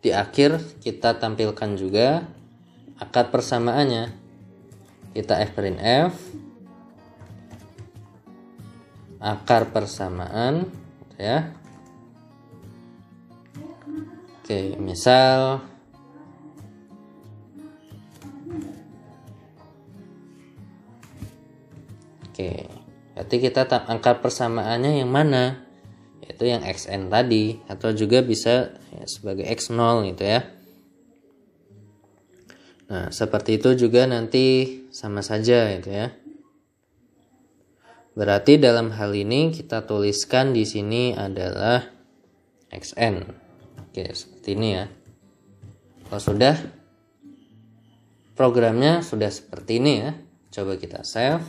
di akhir kita tampilkan juga akar persamaannya. Kita fprint f akar persamaan gitu ya. Oke, misal berarti kita angka persamaannya yang mana? Yaitu yang xn tadi, atau juga bisa ya, sebagai x0 gitu ya. Nah, seperti itu juga nanti sama saja gitu ya. Berarti dalam hal ini kita tuliskan di sini adalah xn. Oke, seperti ini ya. Kalau sudah, programnya sudah seperti ini ya. Coba kita save.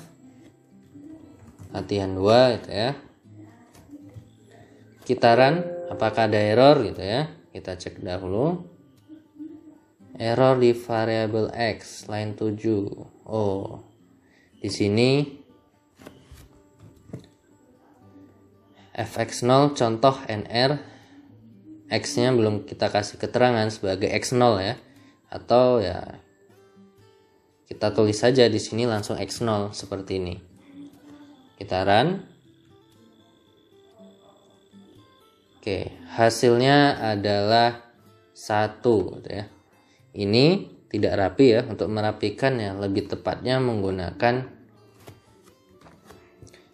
Latihan 2 gitu ya. Kita run, apakah ada error gitu ya. Kita cek dahulu. Error di variabel x line 7. Oh, di sini fx0 contoh nr, x-nya belum kita kasih keterangan sebagai x0 ya, atau ya kita tulis saja di sini langsung x0 seperti ini. Kita run. Oke, hasilnya adalah 1 gitu ya. Ini tidak rapi ya, untuk merapikan ya lebih tepatnya menggunakan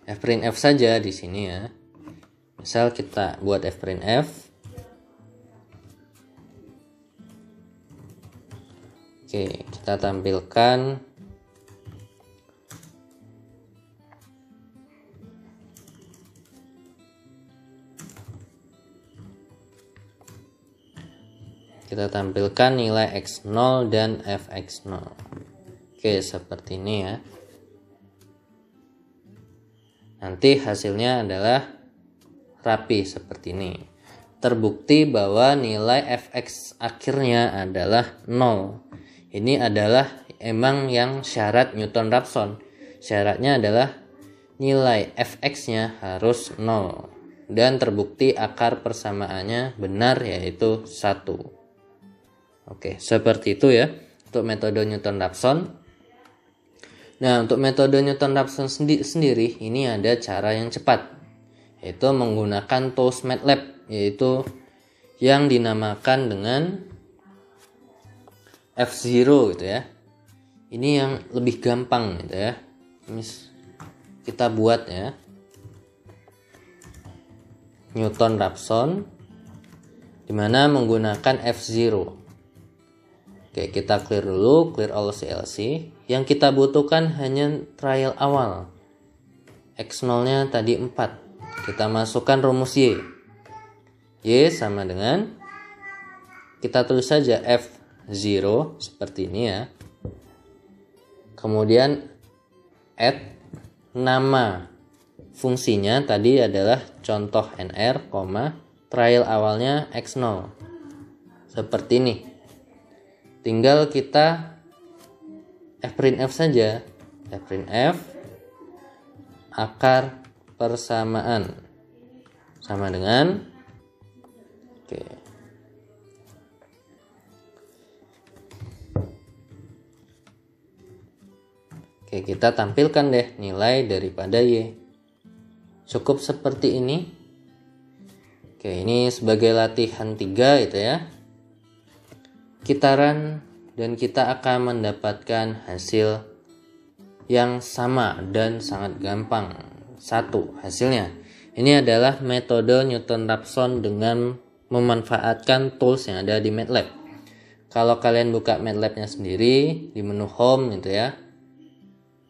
fprintf saja di sini ya. Misal kita buat fprintf. Oke, kita tampilkan nilai x0 dan fx0. Oke, seperti ini ya. Nanti hasilnya adalah rapi seperti ini. Terbukti bahwa nilai fx akhirnya adalah 0. Ini adalah emang yang syarat Newton-Raphson. Syaratnya adalah nilai fx-nya harus 0. Dan terbukti akar persamaannya benar, yaitu 1. Oke, seperti itu ya untuk metode Newton-Raphson. Nah, untuk metode Newton-Raphson sendiri ini ada cara yang cepat, yaitu menggunakan tools MATLAB, yaitu yang dinamakan dengan F0 gitu ya. Ini yang lebih gampang gitu ya. Kita buat ya Newton-Raphson dimana menggunakan F0. Oke, kita clear dulu, clear all CLC. Yang kita butuhkan hanya trial awal. X0 nya tadi 4. Kita masukkan rumus Y. Y sama dengan, kita tulis saja F0 seperti ini ya. Kemudian add nama fungsinya tadi adalah contoh NR, trial awalnya X0. Seperti ini. Tinggal kita fprintf saja. Fprintf akar persamaan sama dengan Oke, kita tampilkan deh nilai daripada Y. Cukup seperti ini. Oke, ini sebagai latihan 3 gitu ya. Kita run dan kita akan mendapatkan hasil yang sama dan sangat gampang. 1 hasilnya. Ini adalah metode Newton-Raphson dengan memanfaatkan tools yang ada di MATLAB. Kalau kalian buka MATLAB-nya sendiri di menu Home gitu ya.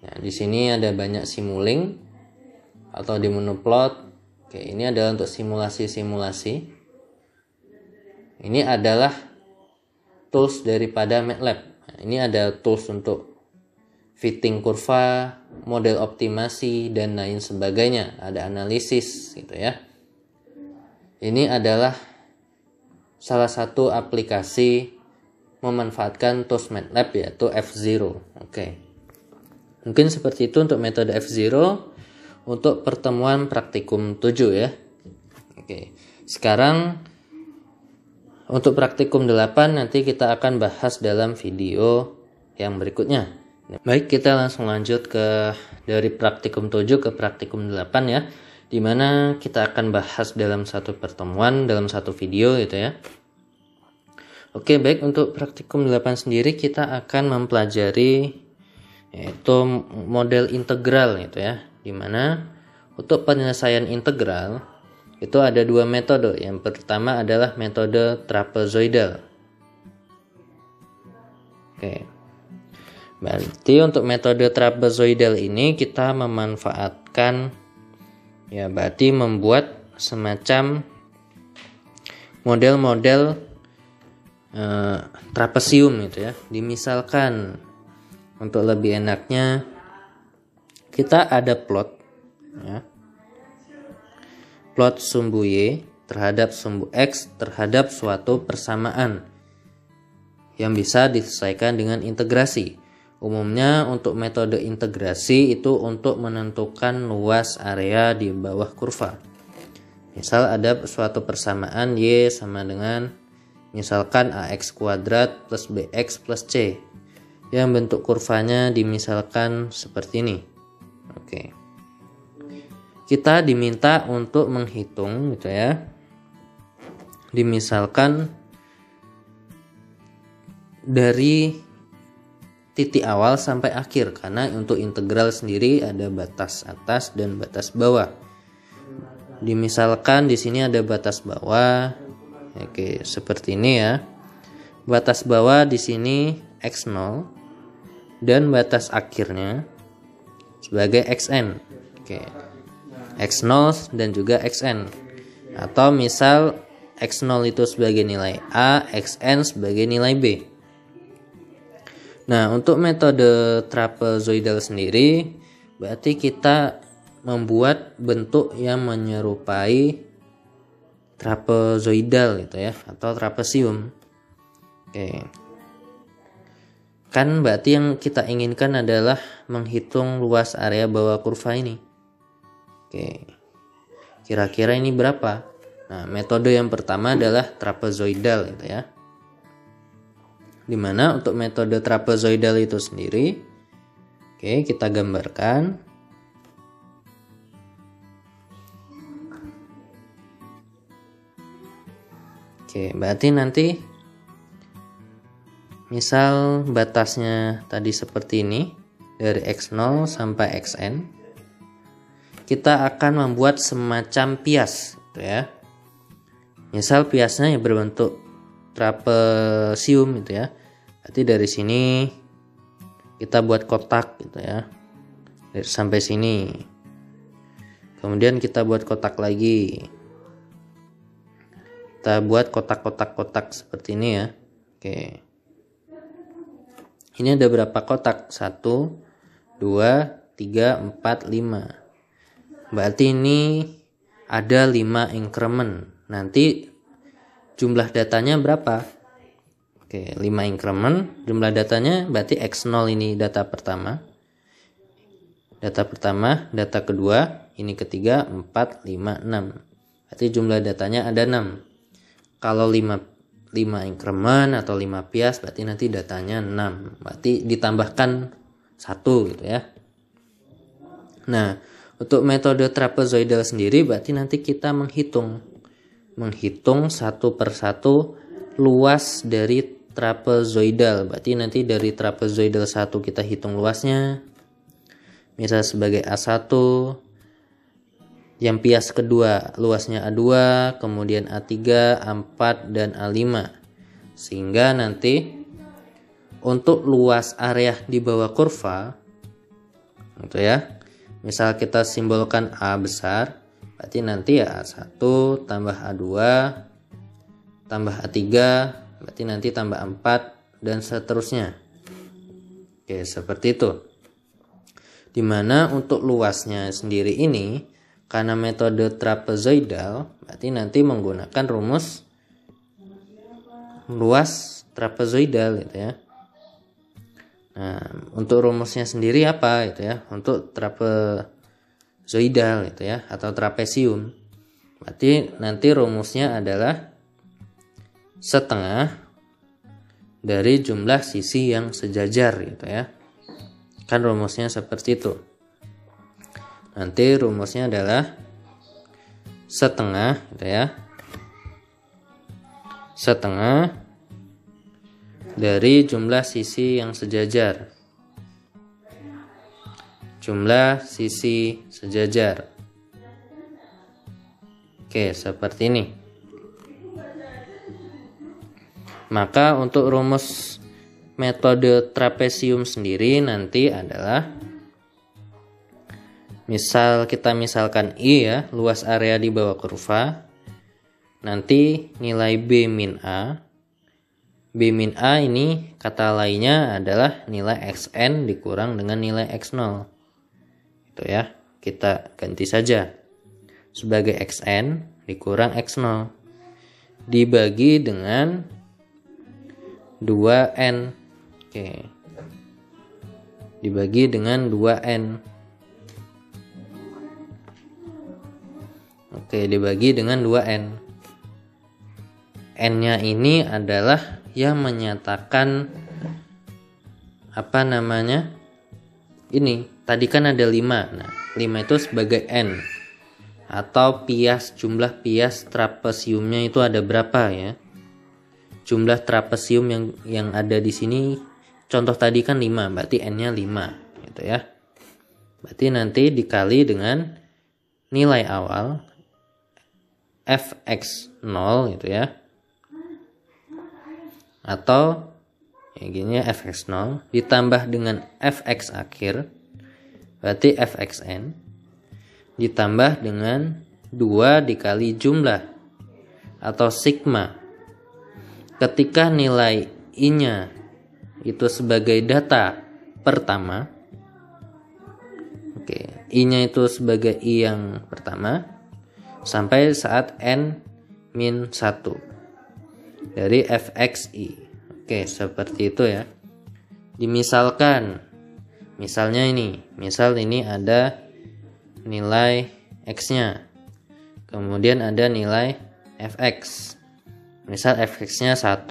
Nah, di sini ada banyak simulink atau di menu plot. Oke, ini adalah untuk simulasi-simulasi. Ini adalah tools daripada MATLAB. Nah, ini ada tools untuk fitting kurva, model optimasi dan lain sebagainya. Ada analisis gitu ya. Ini adalah salah satu aplikasi memanfaatkan tools MATLAB yaitu F0. Oke. Mungkin seperti itu untuk metode F0 untuk pertemuan praktikum 7 ya. Oke. Sekarang untuk praktikum 8 nanti kita akan bahas dalam video yang berikutnya. Baik, kita langsung lanjut dari praktikum 7 ke praktikum 8 ya. Dimana kita akan bahas dalam satu pertemuan, dalam satu video gitu ya. Oke, baik, untuk praktikum 8 sendiri kita akan mempelajari yaitu model integral gitu ya. Dimana untuk penyelesaian integral itu ada 2 metode. Yang pertama adalah metode trapezoidal. Oke. Berarti untuk metode trapezoidal ini kita memanfaatkan ya, berarti membuat semacam model-model trapesium gitu ya. Dimisalkan untuk lebih enaknya kita ada plot ya. Plot sumbu Y terhadap sumbu X terhadap suatu persamaan yang bisa diselesaikan dengan integrasi. Umumnya untuk metode integrasi itu untuk menentukan luas area di bawah kurva. Misal ada suatu persamaan Y sama dengan misalkan AX kuadrat plus BX plus C yang bentuk kurvanya dimisalkan seperti ini. Oke. Kita diminta untuk menghitung gitu ya. Dimisalkan dari titik awal sampai akhir, karena untuk integral sendiri ada batas atas dan batas bawah. Dimisalkan di sini ada batas bawah. Oke, seperti ini ya. Batas bawah di sini x0 dan batas akhirnya sebagai xn. Oke. x0 dan juga xn. Atau misal x0 itu sebagai nilai A, xn sebagai nilai B. Nah, untuk metode trapezoidal sendiri berarti kita membuat bentuk yang menyerupai trapezoidal gitu ya, atau trapesium. Oke. Kan berarti yang kita inginkan adalah menghitung luas area bawah kurva ini. Oke. Kira-kira ini berapa? Nah, metode yang pertama adalah trapezoidal gitu ya. Dimana untuk metode trapezoidal itu sendiri, oke, kita gambarkan. Oke, berarti nanti misal batasnya tadi seperti ini, dari x0 sampai xn, kita akan membuat semacam pias gitu ya. Misal piasnya yang berbentuk trapesium gitu ya. Berarti dari sini kita buat kotak gitu ya. Dari sampai sini. Kemudian kita buat kotak lagi. Kita buat kotak-kotak-kotak seperti ini ya. Oke. Ini ada berapa kotak? 1, 2, 3, 4, 5. Berarti ini ada 5 increment. Nanti jumlah datanya berapa? Oke, 5 increment. Jumlah datanya berarti x0 ini data pertama. Data pertama, data kedua, ini ketiga, 4, 5, 6. Berarti jumlah datanya ada 6. Kalau 5 increment atau 5 pias berarti nanti datanya 6. Berarti ditambahkan 1 gitu ya. Nah, untuk metode trapezoidal sendiri berarti nanti kita menghitung satu persatu luas dari trapezoidal. Berarti nanti dari trapezoidal 1 kita hitung luasnya. Misal sebagai A1, yang pias kedua luasnya A2, kemudian A3, A4, dan A5. Sehingga nanti untuk luas area di bawah kurva gitu ya. Misal kita simbolkan A besar, berarti nanti ya A1 tambah A2 tambah A3, berarti nanti tambah A4 dan seterusnya. Oke, seperti itu. Dimana untuk luasnya sendiri ini, karena metode trapezoidal, berarti nanti menggunakan rumus luas trapezoidal gitu ya. Nah, untuk rumusnya sendiri apa gitu ya? Untuk trapezoidal gitu ya, atau trapesium. Berarti nanti rumusnya adalah setengah dari jumlah sisi yang sejajar gitu ya. Kan rumusnya seperti itu. Nanti rumusnya adalah setengah gitu ya. Setengah dari jumlah sisi yang sejajar. Jumlah sisi sejajar. Oke, seperti ini. Maka untuk rumus metode trapesium sendiri nanti adalah, misal kita misalkan I ya, luas area di bawah kurva. Nanti nilai B min A. B min A ini kata lainnya adalah nilai xn dikurang dengan nilai x0. Itu ya, kita ganti saja. Sebagai xn dikurang x0 dibagi dengan 2n. Oke. Dibagi dengan 2n. Oke, dibagi dengan 2n. N-nya ini adalah yang menyatakan apa namanya? Ini, tadi kan ada 5. Nah, 5 itu sebagai N. Atau pias, jumlah pias trapesiumnya itu ada berapa ya? Jumlah trapesium yang ada di sini contoh tadi kan 5, berarti n-nya 5 gitu ya. Berarti nanti dikali dengan nilai awal fx0 gitu ya. Atau ya gini ya, fx0 ditambah dengan fx akhir, berarti fxn ditambah dengan 2 dikali jumlah atau sigma. Ketika nilai i-nya itu sebagai data pertama, oke, i-nya itu sebagai i yang pertama sampai saat n-1 dari fxi. Oke, seperti itu ya. Dimisalkan, misalnya ini, misal ini ada nilai x-nya, kemudian ada nilai fx. Misal fx-nya 1,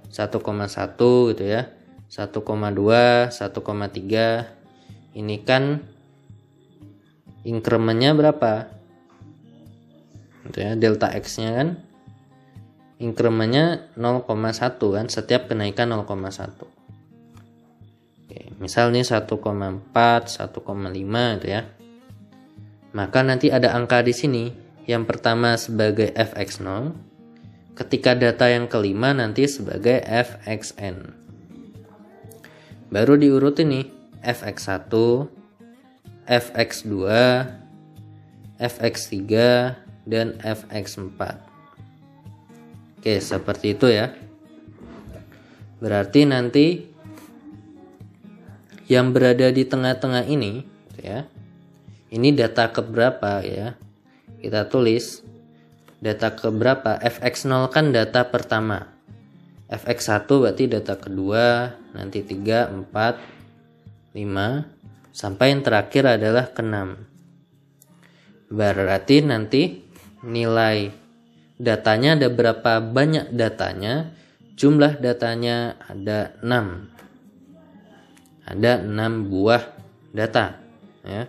1,1 gitu ya, 1,2, 1,3. Ini kan inkremennya berapa? Gitu ya, delta x-nya kan inkremennya 0,1 kan, setiap kenaikan 0,1. Oke, misal ini 1,4, 1,5 gitu ya. Maka nanti ada angka di sini. Yang pertama sebagai fx0, ketika data yang kelima nanti sebagai fxn. Baru diurutin nih, fx1, fx2, fx3, dan fx4. Oke, seperti itu ya. Berarti nanti yang berada di tengah-tengah ini ya, ini data keberapa ya? Kita tulis data keberapa. Fx0 kan data pertama, fx1 berarti data kedua, nanti 3, 4, 5 sampai yang terakhir adalah ke-6. Berarti nanti nilai datanya ada berapa banyak datanya? Jumlah datanya ada 6. Ada 6 buah data ya.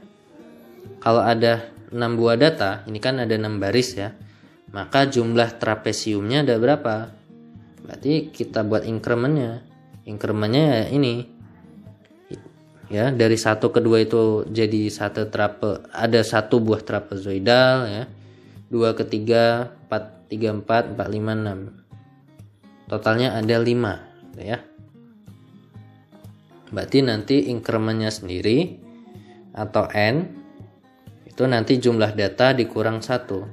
Kalau ada 6 buah data, ini kan ada 6 baris ya. Maka jumlah trapesiumnya ada berapa? Berarti kita buat inkremennya. Inkremennya ya ini. Ya, dari 1 ke 2 itu jadi ada 1 buah trapezoidal ya. 2 ke 3, 4, 3, 4, 4, 5, 6. Totalnya ada 5 ya. Berarti nanti inkremennya sendiri atau n itu nanti jumlah data dikurang 1.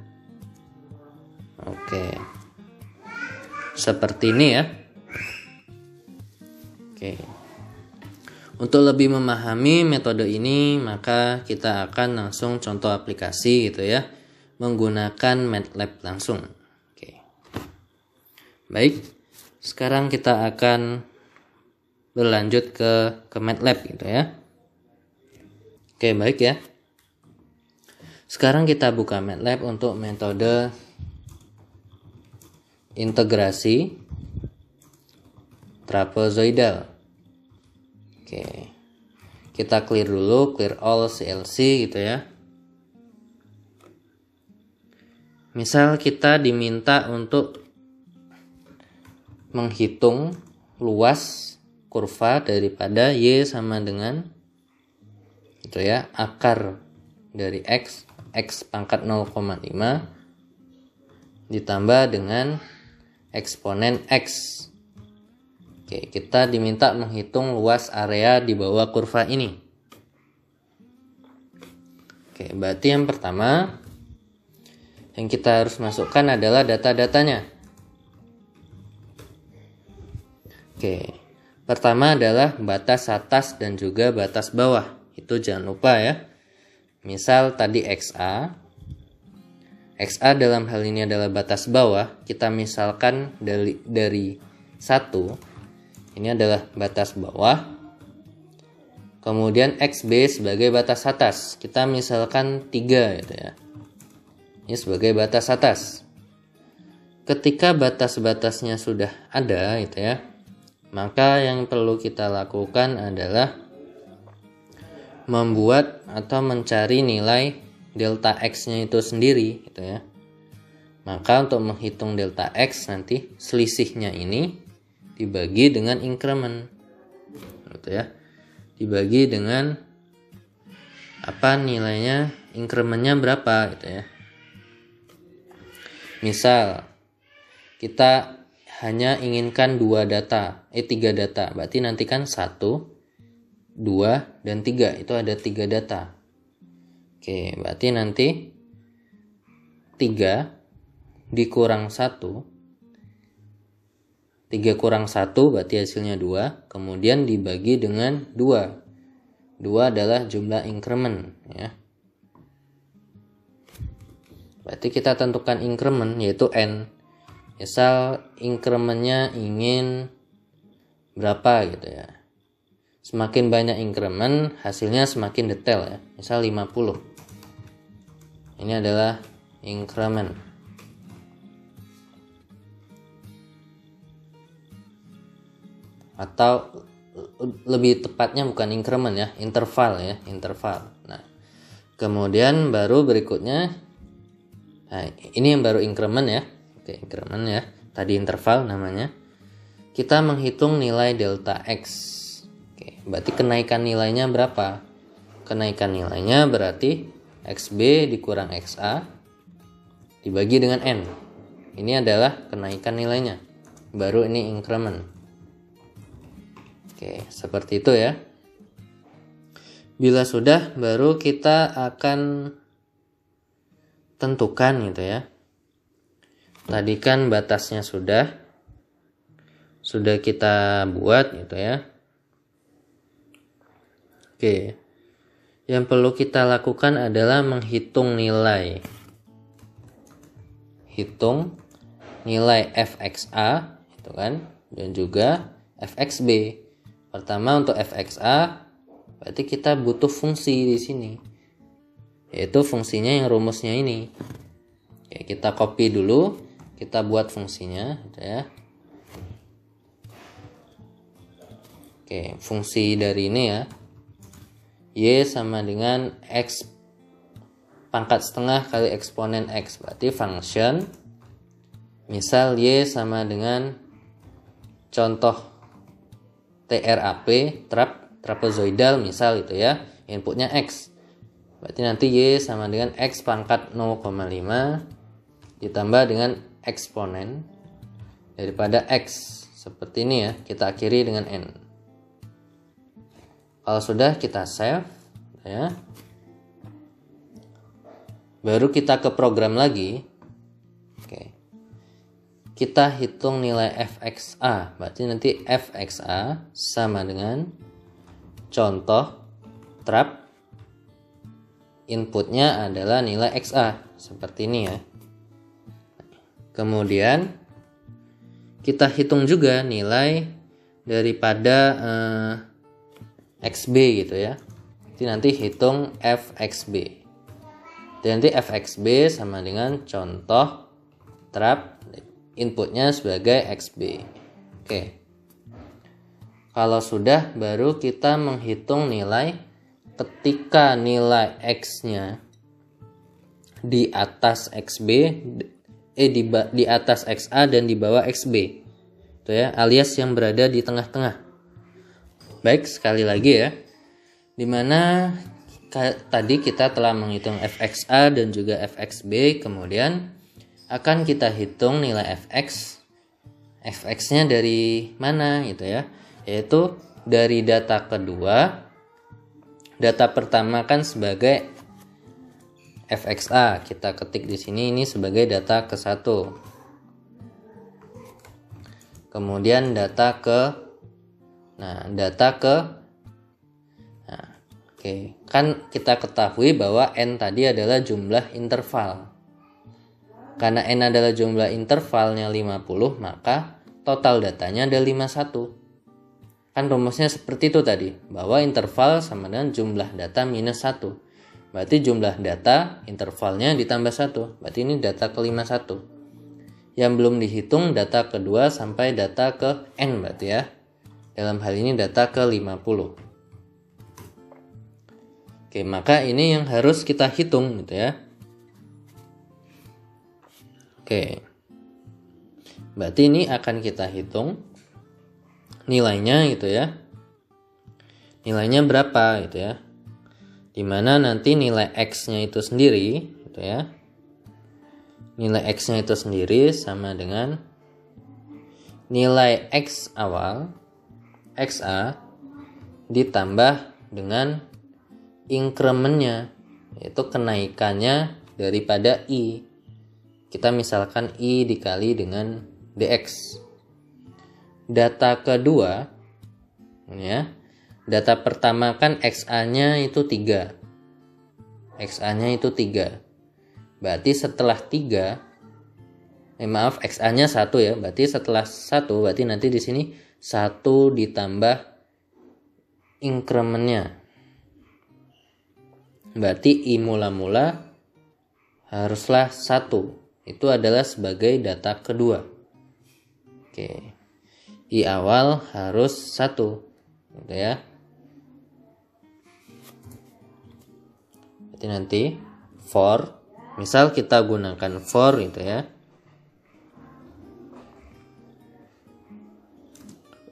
Oke. Seperti ini ya. Oke. Untuk lebih memahami metode ini, maka kita akan langsung contoh aplikasi gitu ya, menggunakan MATLAB langsung. Oke. Baik, sekarang kita akan berlanjut ke MATLAB gitu ya. Oke, baik ya. Sekarang kita buka MATLAB untuk metode integrasi trapezoidal. Oke. Kita clear dulu, clear all CLC gitu ya. Misal kita diminta untuk menghitung luas kurva daripada Y sama dengan itu ya, akar dari X pangkat 0,5 ditambah dengan eksponen X. Oke, kita diminta menghitung luas area di bawah kurva ini. Oke, berarti yang pertama yang kita harus masukkan adalah data-datanya. Oke, pertama adalah batas atas dan juga batas bawah. Itu jangan lupa ya. Misal tadi XA dalam hal ini adalah batas bawah. Kita misalkan dari 1, ini adalah batas bawah. Kemudian XB sebagai batas atas. Kita misalkan 3 gitu ya. Ini sebagai batas atas. Ketika batas-batasnya sudah ada gitu ya, maka yang perlu kita lakukan adalah membuat atau mencari nilai delta X-nya itu sendiri gitu ya. Maka untuk menghitung delta X nanti selisihnya ini dibagi dengan inkremen. gitu ya. Dibagi dengan apa nilainya, incrementnya berapa gitu ya. Misal kita hanya inginkan 3 data, berarti nanti kan 1, 2, dan 3, itu ada 3 data. Oke, berarti nanti 3 dikurang 1, 3 kurang 1 berarti hasilnya 2, kemudian dibagi dengan 2. 2 adalah jumlah increment ya. Berarti kita tentukan increment yaitu N. Misal incrementnya ingin berapa gitu ya. Semakin banyak increment, hasilnya semakin detail ya. Misal 50. Ini adalah increment. Atau lebih tepatnya bukan increment ya, interval ya, interval. Nah, kemudian baru berikutnya, nah ini yang baru increment ya. Oke, increment ya. Tadi interval namanya. Kita menghitung nilai delta X. Oke, berarti kenaikan nilainya berapa? Kenaikan nilainya berarti XB dikurang XA dibagi dengan N. Ini adalah kenaikan nilainya. Baru ini increment. Oke, seperti itu ya. Bila sudah, baru kita akan tentukan gitu ya. Tadi kan batasnya sudah kita buat gitu ya. Oke. Yang perlu kita lakukan adalah menghitung nilai. Hitung nilai fxa gitu kan, dan juga fxb. Pertama untuk fxa berarti kita butuh fungsi di sini. Yaitu fungsinya yang rumusnya ini. Oke, kita copy dulu, kita buat fungsinya gitu ya. Oke, fungsi dari ini ya. Y sama dengan X pangkat setengah kali eksponen X. Berarti function. Misal Y sama dengan contoh TRAP, trapezoidal misal itu ya. Inputnya X. Berarti nanti Y sama dengan X pangkat 0,5 ditambah dengan eksponen daripada X. Seperti ini ya. Kita akhiri dengan N. Kalau sudah kita save ya. Baru kita ke program lagi. Oke. Kita hitung nilai fxa. Berarti nanti fxa sama dengan contoh trap. Inputnya adalah nilai xa. Seperti ini ya. Kemudian kita hitung juga nilai daripada XB gitu ya. Jadi nanti hitung fxb. Dan nanti fxb sama dengan contoh trap, inputnya sebagai xb. Oke. Kalau sudah, baru kita menghitung nilai ketika nilai x-nya di atas xb, di atas xa dan di bawah xb. Itu ya, alias yang berada di tengah-tengah. Baik, sekali lagi ya. Dimana tadi kita telah menghitung fxa dan juga fxb, kemudian akan kita hitung nilai fx. Fx-nya dari mana gitu ya? Yaitu dari data kedua. Data pertama kan sebagai fxa, kita ketik di sini ini sebagai data ke-1. Kemudian data ke oke, kan kita ketahui bahwa N tadi adalah jumlah interval. Karena N adalah jumlah intervalnya 50, maka total datanya ada 51. Kan rumusnya seperti itu tadi, bahwa interval sama dengan jumlah data minus 1. Berarti jumlah data intervalnya ditambah 1. Berarti ini data ke-51. Yang belum dihitung data kedua sampai data ke N berarti ya. Dalam hal ini data ke-50. Oke, maka ini yang harus kita hitung gitu ya. Oke. Berarti ini akan kita hitung nilainya gitu ya. nilainya berapa gitu ya. Dimana nanti nilai X-nya itu sendiri gitu ya. Nilai X-nya itu sendiri sama dengan nilai X awal XA ditambah dengan inkremennya, yaitu kenaikannya daripada I. Kita misalkan I dikali dengan DX. Data kedua ya. Data pertama kan XA-nya itu 3. XA-nya itu 3. Berarti setelah 3 XA-nya 1 ya. Berarti setelah 1 berarti nanti di sini 1 ditambah inkremennya. Berarti I mula-mula haruslah 1. Itu adalah sebagai data kedua. Oke. I awal harus 1. Gitu ya. Berarti nanti for, misal kita gunakan for gitu ya.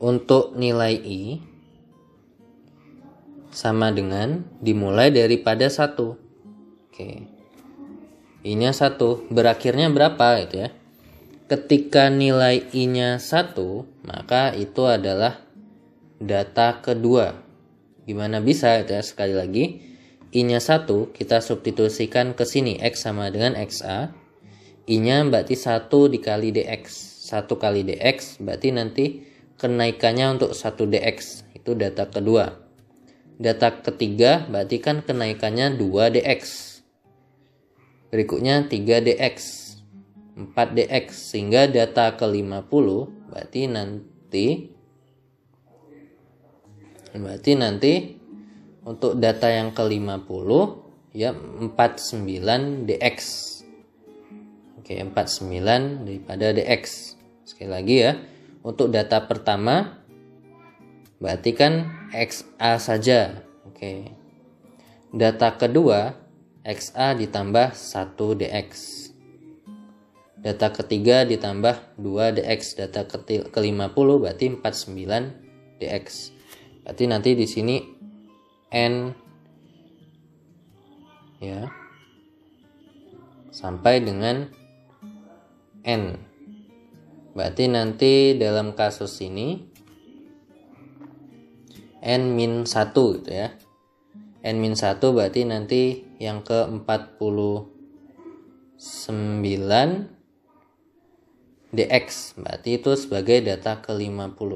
Untuk nilai I sama dengan dimulai daripada 1. Oke. I-nya 1, berakhirnya berapa gitu ya. Ketika nilai I-nya 1, maka itu adalah data kedua. Gimana bisa gitu ya, sekali lagi. I-nya 1 kita substitusikan ke sini, X sama dengan XA. I-nya berarti 1 dikali DX. 1 kali DX berarti nanti kenaikannya untuk 1 DX. Itu data kedua. Data ketiga berarti kan kenaikannya 2 DX. Berikutnya 3 DX, 4 DX, sehingga data ke-50 berarti nanti untuk data yang ke-50 ya 49 DX. Oke, 49 daripada DX. Sekali lagi ya, untuk data pertama berarti kan XA saja. Oke. Data kedua XA ditambah 1 DX. Data ketiga ditambah 2 DX. Data ke-50 berarti 49 DX. Berarti nanti di sini N ya sampai dengan N. Berarti nanti dalam kasus ini N-1 gitu ya. N-1 berarti nanti yang ke-49 DX. Berarti itu sebagai data ke-50.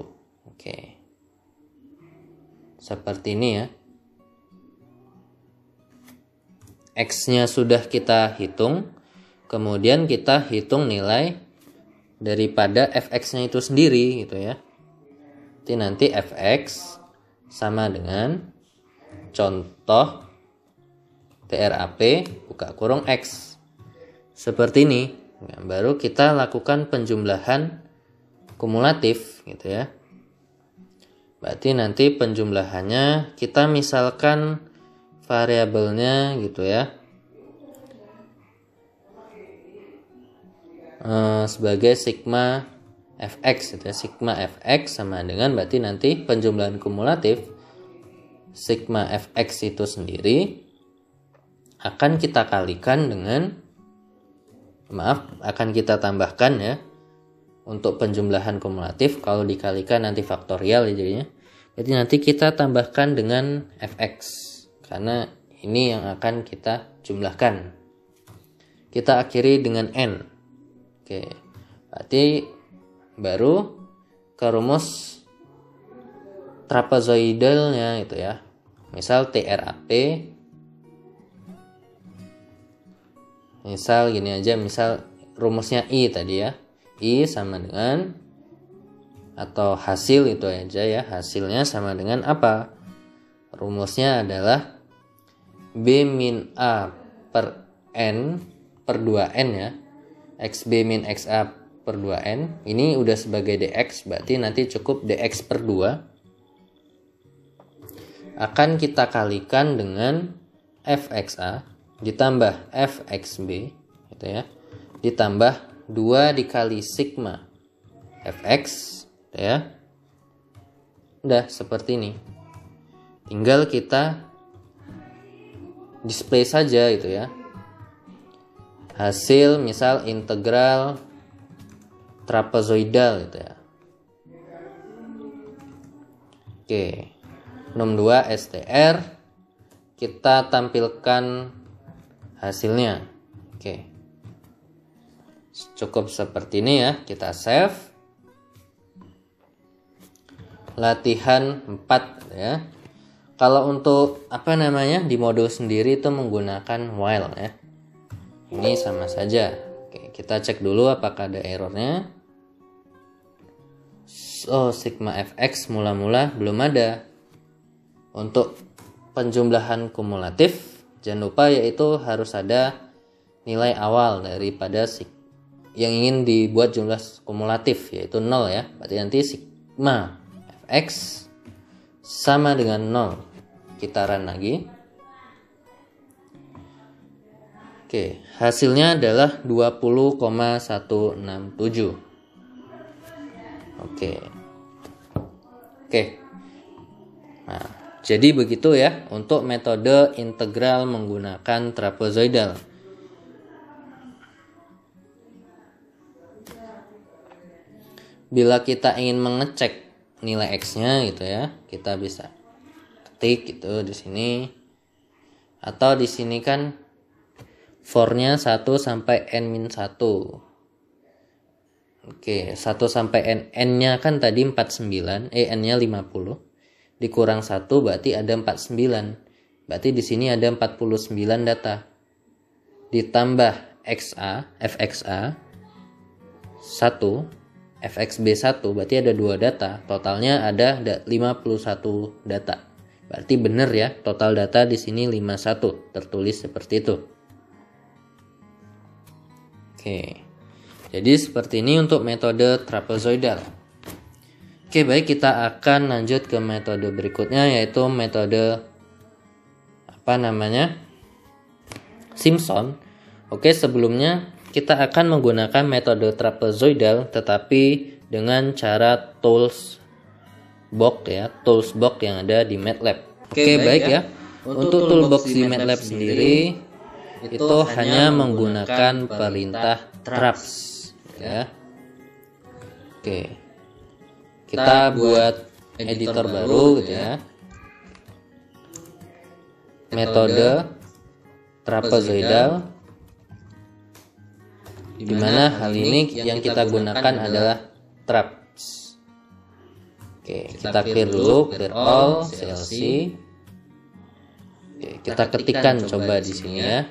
Oke. Seperti ini ya. X-nya sudah kita hitung. Kemudian kita hitung nilai daripada fx-nya itu sendiri gitu ya. Jadi nanti fx sama dengan contoh TRAP buka kurung X. Seperti ini. Nah, baru kita lakukan penjumlahan kumulatif gitu ya. Berarti nanti penjumlahannya kita misalkan variabelnya gitu ya. Sebagai sigma fx gitu ya. Sigma fx sama dengan berarti nanti penjumlahan kumulatif sigma fx itu sendiri akan kita kalikan dengan akan kita tambahkan ya untuk penjumlahan kumulatif. Kalau dikalikan nanti faktorial ya jadinya. Jadi nanti kita tambahkan dengan fx karena ini yang akan kita jumlahkan. Kita akhiri dengan n. Oke. Berarti baru ke rumus trapezoidalnya itu ya. Misal TRAP. Misal gini aja, misal rumusnya I tadi ya. I sama dengan atau hasil itu aja ya. Hasilnya sama dengan apa? Rumusnya adalah B min A per N per 2N ya. XB min XA per 2N. Ini udah sebagai DX, berarti nanti cukup DX per 2. Akan kita kalikan dengan fxa ditambah fxb gitu ya. Ditambah 2 dikali sigma fx gitu ya. Udah seperti ini. tinggal kita display saja gitu ya. Hasil misal integral trapezoidal gitu ya. Oke. Nom 2 STR kita tampilkan hasilnya. Oke. Cukup seperti ini ya, kita save. Latihan 4 ya. Kalau untuk di modul sendiri itu menggunakan while ya. Ini sama saja. Oke, kita cek dulu apakah ada errornya. Sigma fx mula-mula belum ada. Untuk penjumlahan kumulatif, jangan lupa yaitu harus ada nilai awal daripada yang ingin dibuat jumlah kumulatif, yaitu 0 ya. Berarti nanti sigma fx sama dengan 0. Kita run lagi. Oke, hasilnya adalah 20,167. Oke. Nah, jadi begitu ya untuk metode integral menggunakan trapezoidal. Bila kita ingin mengecek nilai x-nya gitu ya, kita bisa ketik gitu di sini. Atau di sini kan for-nya 1 sampai n-1. Oke, 1 sampai n-nya kan tadi 49, n-nya 50. Dikurang 1 berarti ada 49. Berarti di sini ada 49 data. Ditambah fxa 1, fxb1 berarti ada 2 data. Totalnya ada 51 data. Berarti benar ya, total data di sini 51, tertulis seperti itu. Oke. Jadi seperti ini untuk metode trapezoidal. Oke, baik, kita akan lanjut ke metode berikutnya, yaitu metode Simpson. Oke, sebelumnya kita akan menggunakan metode trapezoidal tetapi dengan cara tools box yang ada di MATLAB. Oke, baik ya. Untuk toolbox di MATLAB sendiri itu hanya menggunakan perintah traps ya. Oke. Kita buat editor baru gitu ya. Metode trapezoidal, di mana hal ini yang kita gunakan adalah traps. Oke, kita clear dulu, clear all, CLC. Oke, kita ketikkan coba di sini ya.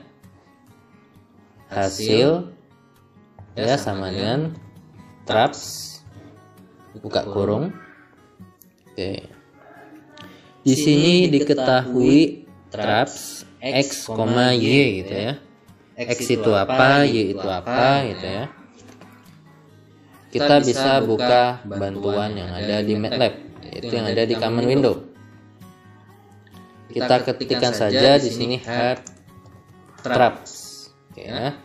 Hasil ya sama dengan traps, buka kurung. Oke. Di sini diketahui traps x, y gitu ya. X itu apa, y itu apa gitu ya. Kita bisa buka bantuan yang ada di MATLAB, yaitu yang ada di command window. Kita ketikkan saja di sini head traps. Oke ya.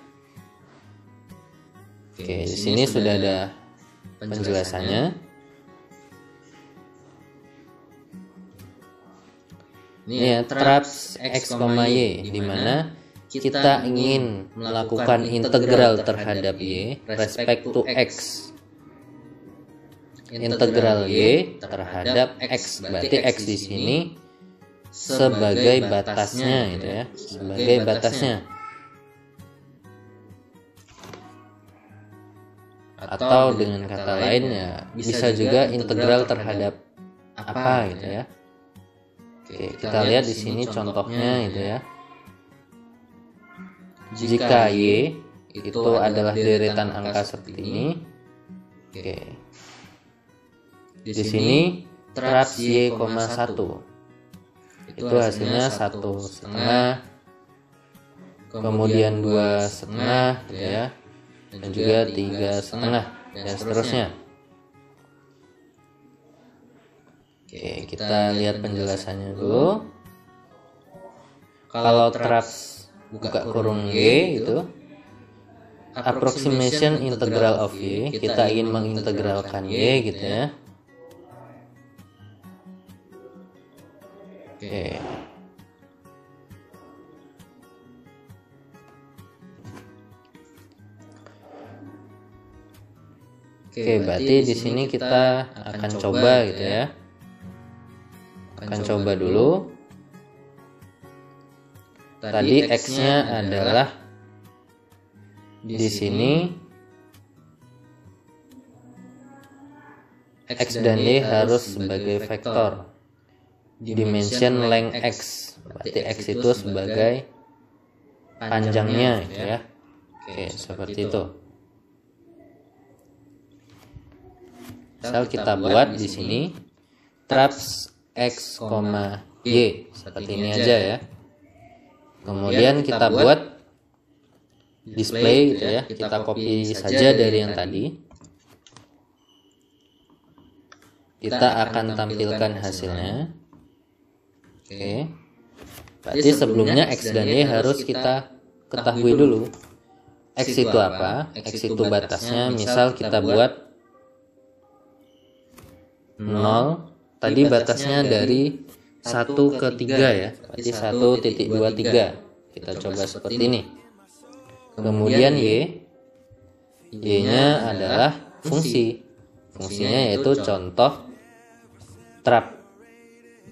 Oke, di sini sudah ada penjelasannya. Ini ya, traps x, y, di mana kita ingin melakukan integral terhadap y respect to x. Integral y terhadap x, berarti x di sini sebagai batasnya gitu ya, sebagai batasnya. Atau dengan kata lain ya bisa juga integral terhadap apa gitu ya. Oke, kita lihat di sini contohnya gitu ya. Jika y itu adalah deretan angka seperti ini. Oke. Di sini traps y, 1. Itu hasilnya 1,5, kemudian 2,5 gitu ya. Dan juga 3,5 dan seterusnya. Oke, kita lihat penjelasannya dulu. Kalau traps buka kurung y itu approximation integral of y, kita ingin mengintegralkan y gitu ya. Oke. Oke, berarti di sini kita akan coba gitu ya. Akan coba dulu. Tadi X-nya adalah di sini X dan Y harus sebagai vektor. Dimension length X. Berarti X itu sebagai panjangnya gitu ya. Oke, seperti itu. Misal kita buat di sini traps X, Y seperti ini aja ya. Kemudian kita buat display gitu ya. Kita copy saja dari yang tadi. Kita akan tampilkan hasilnya. Oke. Berarti sebelumnya X dan Y harus kita ketahui dulu. X itu apa? X itu batasnya. Misal kita buat 0, tadi batasnya dari 1 ke 3 ya, berarti 1.23. Kita coba seperti ini. Kemudian Y-nya adalah fungsi. Fungsinya yaitu contoh trap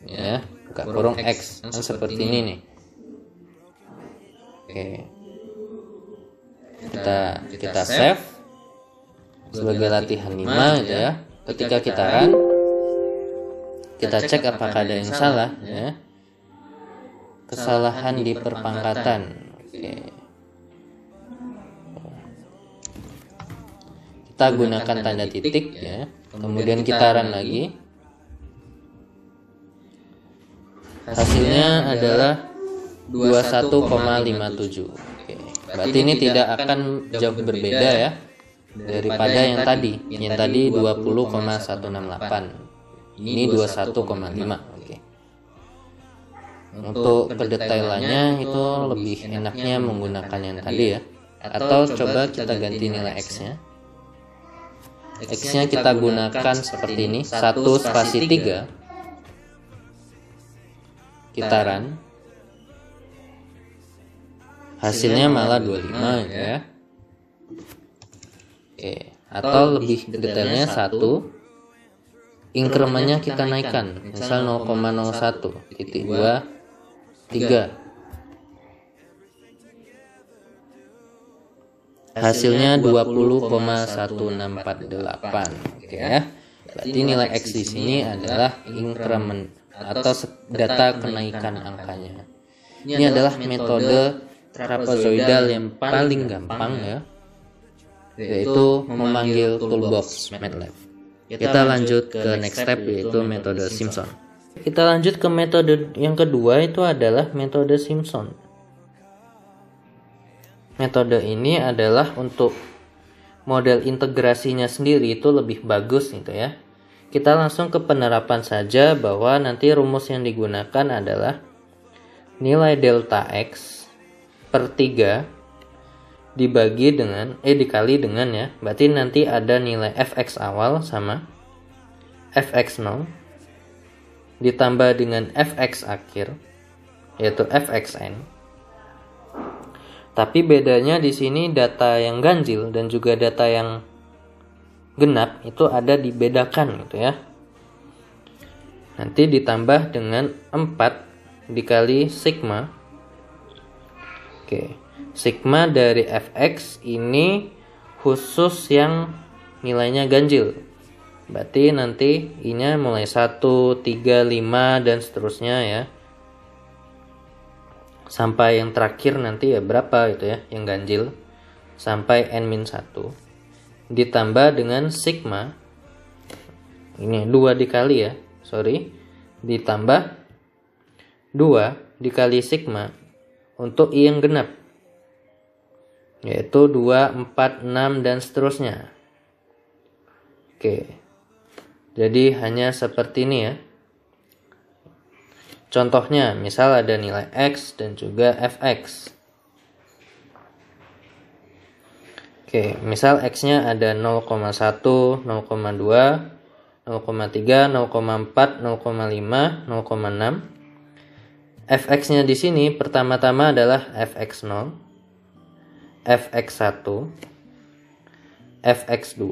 ya, buka kurung X, kan seperti ini nih. Oke. Kita save sebagai latihan 5 gitu ya. Ketika kita run, kita cek apakah ada yang salah ya. Kesalahan di perpangkatan. Oke. Kita gunakan tanda titik ya. Kemudian kita run lagi. Hasilnya adalah 21,57. Oke. Berarti ini tidak akan jauh berbeda ya daripada yang tadi. Yang tadi 20,168. Ini 21,5. Oke. Untuk kedetailannya itu lebih enaknya menggunakan yang tadi ya. Atau coba kita ganti nilai X-nya. X-nya kita gunakan seperti ini, 1 spasi 3. Kita run. Hasilnya malah 25 ya. Oke. Atau lebih detailnya 1. Incrementnya kita naikkan, misal 0,01, titik 2, 3. Hasilnya 20,1648. Oke ya. Berarti nilai X di sini adalah increment atau data kenaikan angkanya. Ini adalah metode trapezoidal yang paling gampang ya, yaitu memanggil toolbox MATLAB. Kita lanjut ke next step, yaitu metode Simpson. Kita lanjut ke metode yang kedua, itu adalah metode Simpson. Metode ini adalah untuk model integrasinya sendiri itu lebih bagus gitu ya. Kita langsung ke penerapan saja, bahwa nanti rumus yang digunakan adalah nilai delta X per 3 dibagi dengan dikali dengan ya, berarti nanti ada nilai fx awal sama fx0 ditambah dengan fx akhir yaitu fxn. Tapi bedanya di sini data yang ganjil dan juga data yang genap itu ada dibedakan gitu ya. Nanti ditambah dengan 4 dikali sigma. Oke. Sigma dari fx ini khusus yang nilainya ganjil. Berarti nanti I-nya mulai 1, 3, 5 dan seterusnya ya. Sampai yang terakhir nanti ya berapa gitu ya yang ganjil. Sampai n-1. Ditambah dengan sigma. Ini 2 dikali ya. Ditambah 2 dikali sigma untuk I yang genap. Yaitu 2, 4, 6 dan seterusnya. Oke. Jadi hanya seperti ini ya. Contohnya, misal ada nilai X dan juga fx. Oke, misal X-nya ada 0,1, 0,2, 0,3, 0,4, 0,5, 0,6. fx-nya di sini pertama-tama adalah fx0, fx1, fx2,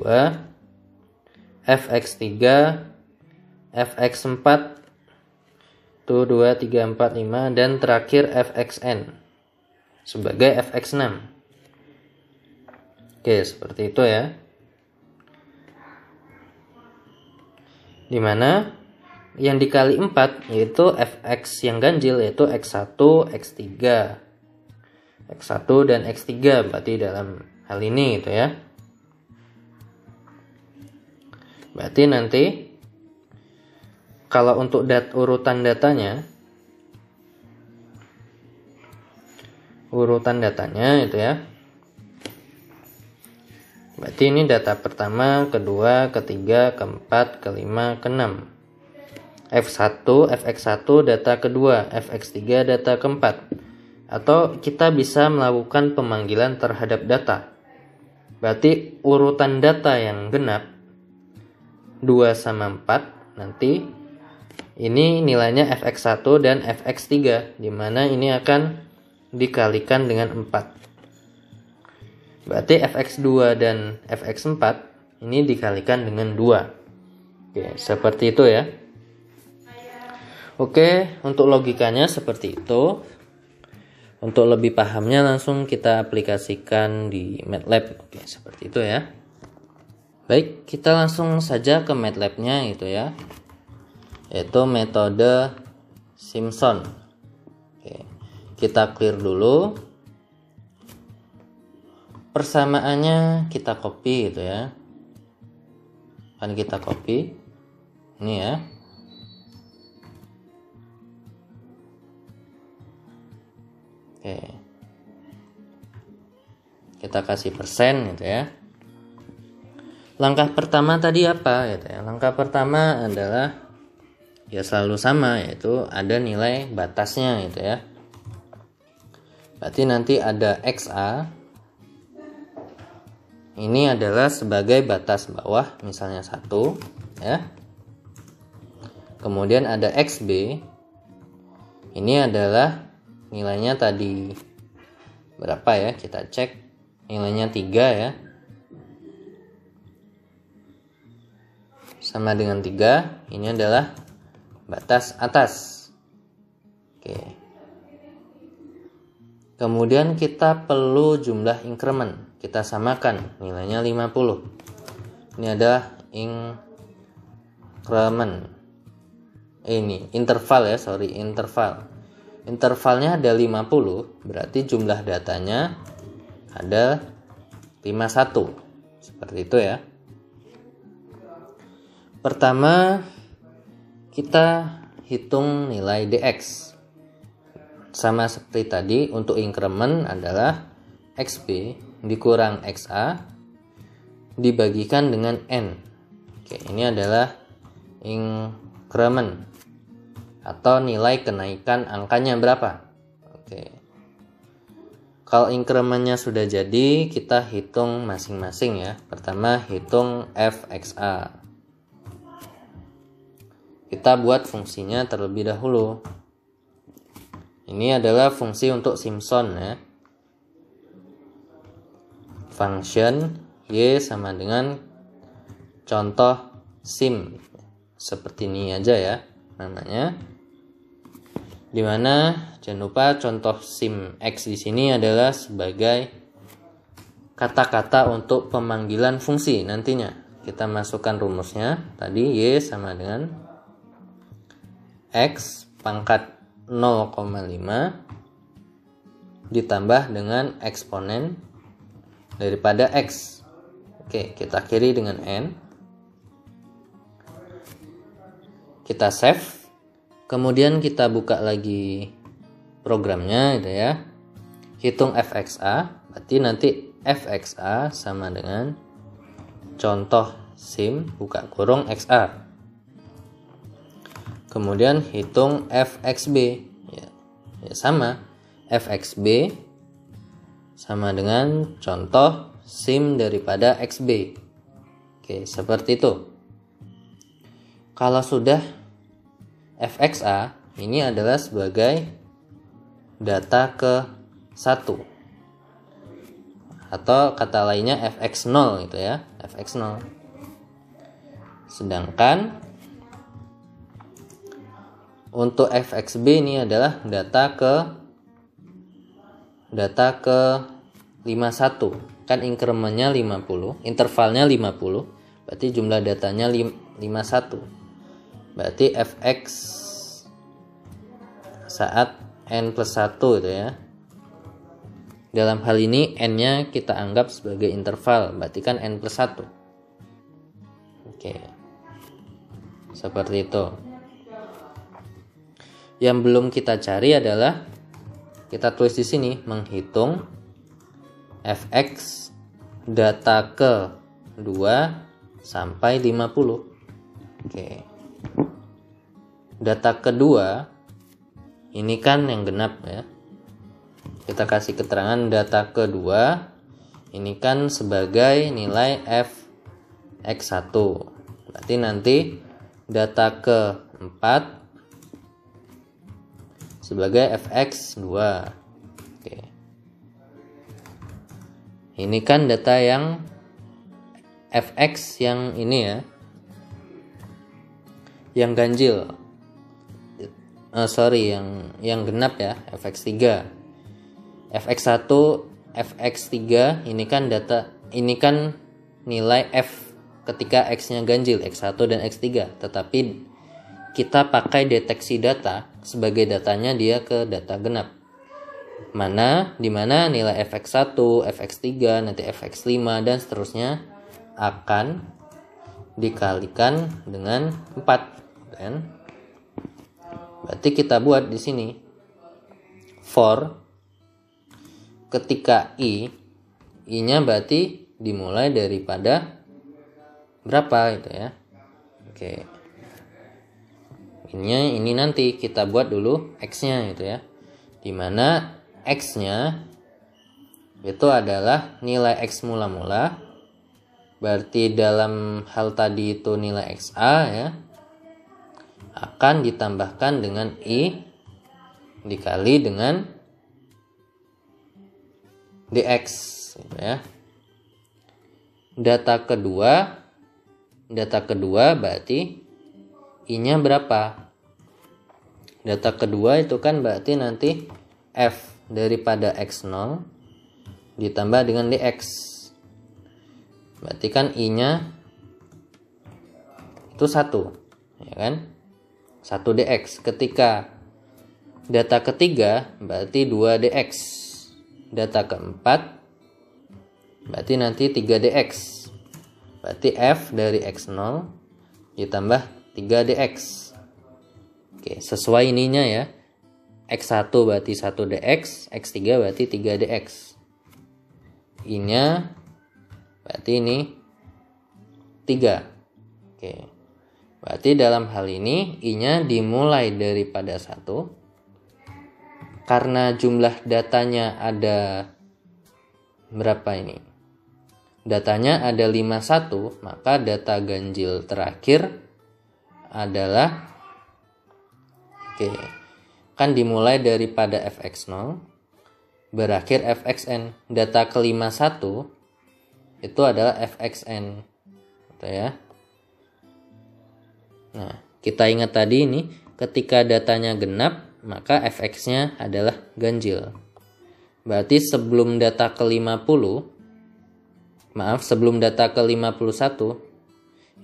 fx3, fx4, 1, 2, 3, 4, 5, dan terakhir fxn sebagai fx6. Oke, seperti itu ya. Dimana yang dikali 4 yaitu fx yang ganjil, yaitu x1, x3, x1 dan x3, berarti dalam hal ini gitu ya. Berarti nanti kalau untuk urutan datanya itu ya. Berarti ini data pertama, kedua, ketiga, keempat, kelima, keenam. F1, fx1 data kedua, fx3 data keempat. Atau kita bisa melakukan pemanggilan terhadap data. Berarti urutan data yang genap 2 sama 4 nanti ini nilainya fx1 dan fx3, dimana ini akan dikalikan dengan 4. Berarti fx2 dan fx4 ini dikalikan dengan 2. Oke, seperti itu ya. Oke, untuk logikanya seperti itu. Untuk lebih pahamnya langsung kita aplikasikan di MATLAB. Oke, seperti itu ya. Baik, kita langsung saja ke MATLAB-nya gitu ya. Yaitu metode Simpson. Oke, kita clear dulu. Persamaannya kita copy gitu ya. Kan kita copy. Ini ya. Oke. Kita kasih persen gitu ya. Langkah pertama tadi apa gitu ya? Langkah pertama adalah ya selalu sama, yaitu ada nilai batasnya gitu ya. Berarti nanti ada XA. Ini adalah sebagai batas bawah, misalnya 1 ya. Kemudian ada XB. Ini adalah nilainya tadi berapa ya? Kita cek nilainya 3 ya. Sama dengan 3. Ini adalah batas atas. Oke. Kemudian kita perlu jumlah increment. Kita samakan nilainya 50. Ini adalah increment. Ini interval ya, interval. Intervalnya ada 50, berarti jumlah datanya ada 51. Seperti itu ya. Pertama kita hitung nilai dx. Sama seperti tadi, untuk increment adalah xb dikurang xa dibagikan dengan n. Oke, ini adalah increment atau nilai kenaikan angkanya berapa. Oke. Kalau incrementnya sudah jadi, kita hitung masing-masing ya. Pertama hitung fxa. Kita buat fungsinya terlebih dahulu. Ini adalah fungsi untuk Simpson ya. Function y sama dengan contoh sim. Seperti ini aja ya namanya. Dimana jangan lupa contoh sim x di sini adalah sebagai kata-kata untuk pemanggilan fungsi nantinya. Kita masukkan rumusnya. Tadi y sama dengan x pangkat 0,5 ditambah dengan eksponen daripada x. Oke, kita akhiri dengan n. Kita save. Kemudian kita buka lagi programnya gitu ya. Hitung fxa, berarti nanti fxa sama dengan contoh sim buka kurung xa. Kemudian hitung fxb ya sama fxb sama dengan contoh sim daripada xb. Oke, seperti itu. Kalau sudah fxa ini adalah sebagai data ke 1, atau kata lainnya fx0 gitu ya, fx0. Sedangkan untuk fxb ini adalah data ke 51, kan incrementnya 50, intervalnya 50, berarti jumlah datanya 51. Berarti fx saat n plus 1 itu ya. Dalam hal ini n-nya kita anggap sebagai interval, berarti kan n plus 1. Oke. Seperti itu. Yang belum kita cari adalah, kita tulis di sini, menghitung fx data ke 2 sampai 50. Oke. Data kedua ini kan yang genap ya. Kita kasih keterangan data kedua ini kan sebagai nilai fx1. Berarti nanti data ke-4 sebagai fx2. Oke. Ini kan data yang fx yang ini ya. Yang ganjil. Yang genap ya, fx3. fx1, fx3 ini kan nilai f ketika x-nya ganjil, x1 dan x3, tetapi kita pakai deteksi data sebagai datanya dia ke data genap. Dimana nilai fx1, fx3, nanti fx5 dan seterusnya akan dikalikan dengan 4 kan? Berarti kita buat di sini for ketika i-nya berarti dimulai daripada berapa gitu ya. Oke. Ini nanti kita buat dulu x-nya gitu ya. Dimana x-nya itu adalah nilai x mula-mula. Berarti dalam hal tadi itu nilai xa ya, akan ditambahkan dengan i dikali dengan dx gitu ya. Data kedua berarti i-nya berapa? Data kedua itu kan berarti nanti f daripada x0 ditambah dengan dx. Berarti kan i-nya itu 1 ya kan? 1 dx. Ketika data ketiga berarti 2 dx. Data keempat berarti nanti 3 dx. Berarti f dari x0 ditambah 3 dx. Oke, sesuai ininya ya. x1 berarti 1 dx, x3 berarti 3 dx. I-nya berarti ini 3. Oke. Berarti dalam hal ini i-nya dimulai daripada 1. Karena jumlah datanya ada berapa ini? Datanya ada 51, maka data ganjil terakhir adalah kan dimulai daripada fx0 berakhir fxn. Data ke-51 itu adalah fxn gitu ya. Nah, kita ingat tadi ini ketika datanya genap maka fx-nya adalah ganjil. Berarti sebelum data ke-51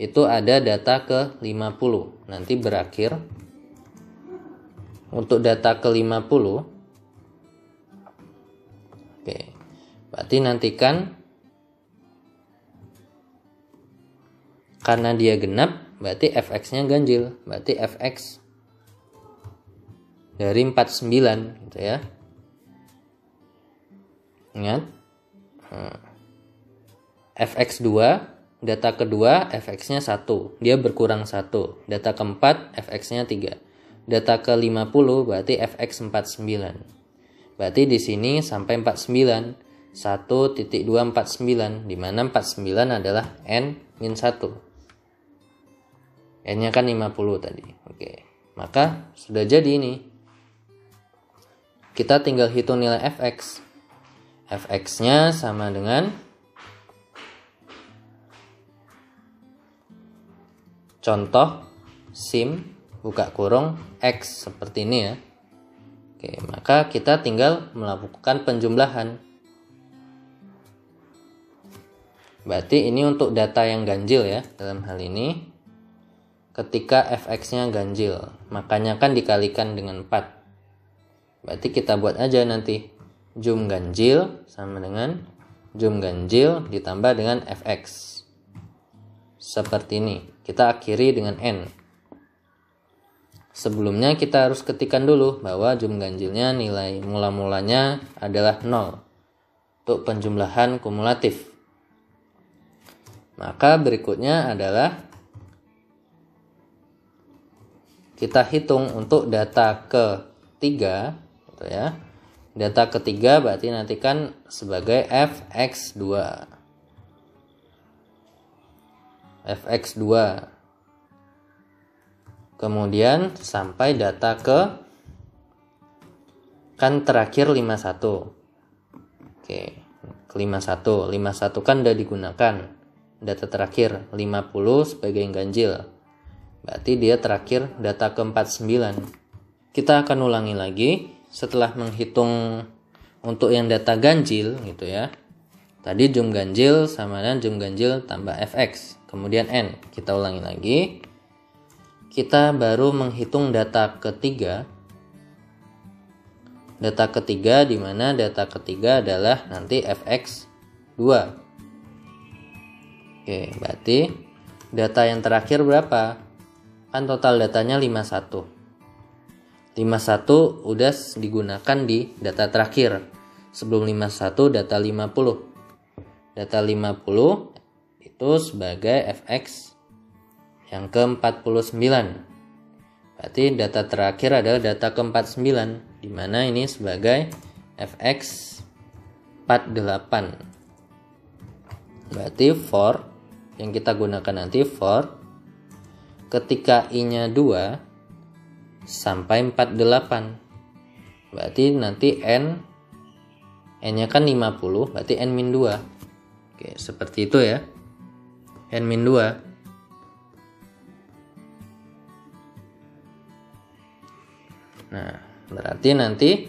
itu ada data ke-50. Nanti berakhir untuk data ke-50. Oke. Berarti nantikan karena dia genap berarti fx-nya ganjil. Berarti fx dari 49 gitu ya. Ingat. fx2 data kedua fx-nya 1, dia berkurang 1. Data keempat fx-nya 3. Data ke-50 berarti fx 49. Berarti di sini sampai 49 1.249 di mana 49 adalah n-1. N-nya kan 50 tadi. Oke. Maka sudah jadi ini. kita tinggal hitung nilai fx. Fx-nya sama dengan contoh sim buka kurung x seperti ini ya. Oke, maka kita tinggal melakukan penjumlahan. Berarti ini untuk data yang ganjil ya. Dalam hal ini ketika fx-nya ganjil, makanya kan dikalikan dengan 4. Berarti kita buat aja nanti jum ganjil sama dengan jum ganjil ditambah dengan fx. Seperti ini. Kita akhiri dengan n. Sebelumnya kita harus ketikkan dulu bahwa jum ganjilnya nilai mula-mulanya adalah 0 untuk penjumlahan kumulatif. Maka berikutnya adalah kita hitung untuk data ketiga, gitu ya. Data ketiga berarti nantikan sebagai fx2. Fx2. Kemudian sampai data ke kan terakhir 51. Oke, 51. 51 kan udah digunakan. Data terakhir 50 sebagai yang ganjil. Berarti dia terakhir data ke-49. Kita akan ulangi lagi setelah menghitung untuk yang data ganjil gitu ya. Tadi jum ganjil sama dengan jum ganjil tambah fx, kemudian n. Kita ulangi lagi. Kita baru menghitung data ketiga. Data ketiga di mana data ketiga adalah nanti fx2. Oke, berarti data yang terakhir berapa? Kan total datanya 51. 51 udah digunakan di data terakhir. Sebelum 51 data 50. Data 50 itu sebagai fx yang ke-49. Berarti data terakhir adalah data ke-49, di mana ini sebagai fx 48. Berarti for yang kita gunakan nanti for ketika i-nya 2 sampai 48. Berarti nanti n-nya kan 50, berarti n-2. Oke, seperti itu ya. n-2. Nah, berarti nanti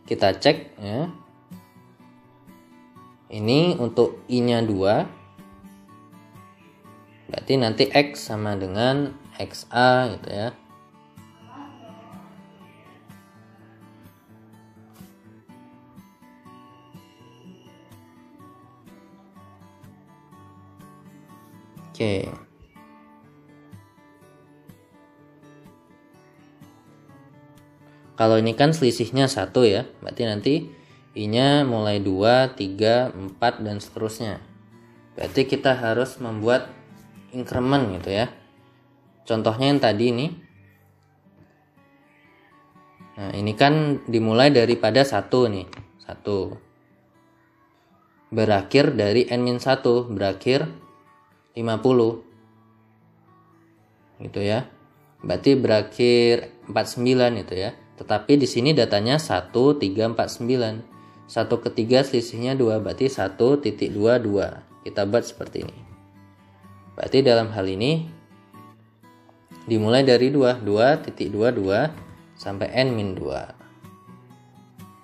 kita cek ya. Ini untuk i-nya 2. Berarti nanti x sama dengan xa gitu ya. Oke. Kalau ini kan selisihnya 1 ya. Berarti nanti i-nya mulai 2, 3, 4 dan seterusnya. Berarti kita harus membuat increment gitu ya. Contohnya yang tadi ini. Nah, ini kan dimulai daripada 1 nih. 1. Berakhir dari n-1, berakhir 50. Gitu ya. Berarti berakhir 49 itu ya. Tetapi di sini datanya 1, 3, 49. 1 ke 3 selisihnya 2, berarti 1.22. Kita buat seperti ini. Berarti dalam hal ini dimulai dari 2.22 sampai n-2.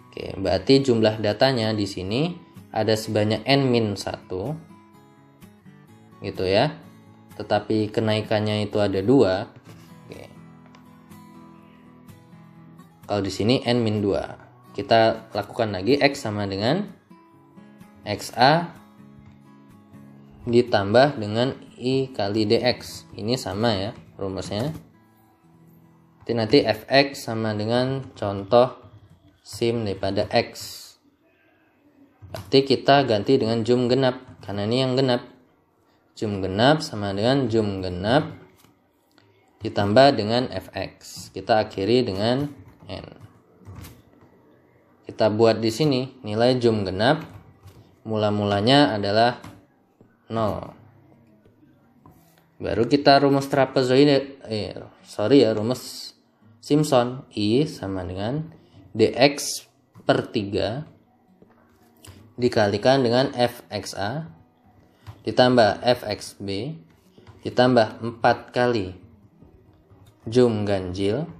Oke, berarti jumlah datanya di sini ada sebanyak n-1 gitu ya. Tetapi kenaikannya itu ada 2. Oke. Kalau di sini n-2. Kita lakukan lagi x sama dengan xa ditambah dengan i kali dx. Ini sama ya rumusnya. Nanti fx sama dengan contoh sim daripada x. Berarti kita ganti dengan jum genap karena ini yang genap. Jum genap sama dengan jum genap ditambah dengan fx. Kita akhiri dengan n. Kita buat di sini nilai jum genap mula-mulanya adalah 0. Baru kita rumus trapezoid rumus Simpson, I sama dengan dx per 3 dikalikan dengan fxa ditambah fxb ditambah 4 kali jum ganjil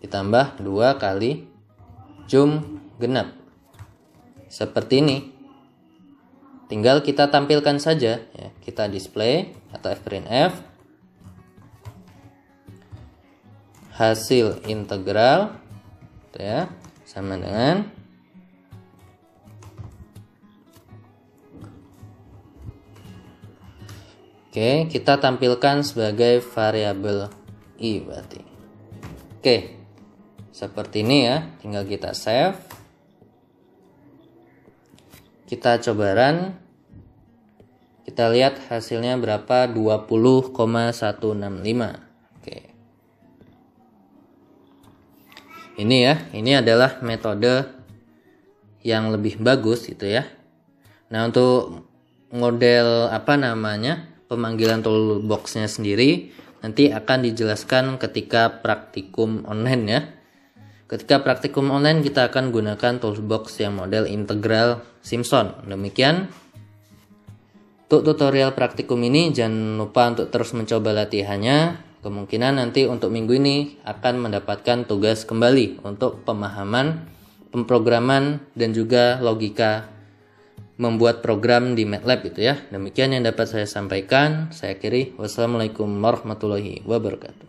ditambah 2 kali jum genap. Seperti ini. Tinggal kita tampilkan saja ya. Kita display atau fprintf hasil integral ya sama dengan Oke, kita tampilkan sebagai variabel i berarti. Oke. Seperti ini ya, tinggal kita save. Kita coba run. Kita lihat hasilnya berapa, 20,165. Oke. Ini ya, ini adalah metode yang lebih bagus gitu ya. Nah, untuk model pemanggilan toolbox-nya sendiri nanti akan dijelaskan ketika praktikum online ya. Ketika praktikum online kita akan gunakan toolbox yang model integral Simpson. Demikian untuk tutorial praktikum ini, jangan lupa untuk terus mencoba latihannya. Kemungkinan nanti untuk minggu ini akan mendapatkan tugas kembali untuk pemahaman pemrograman dan juga logika membuat program di MATLAB itu ya. Demikian yang dapat saya sampaikan. Saya akhiri. Wassalamualaikum warahmatullahi wabarakatuh.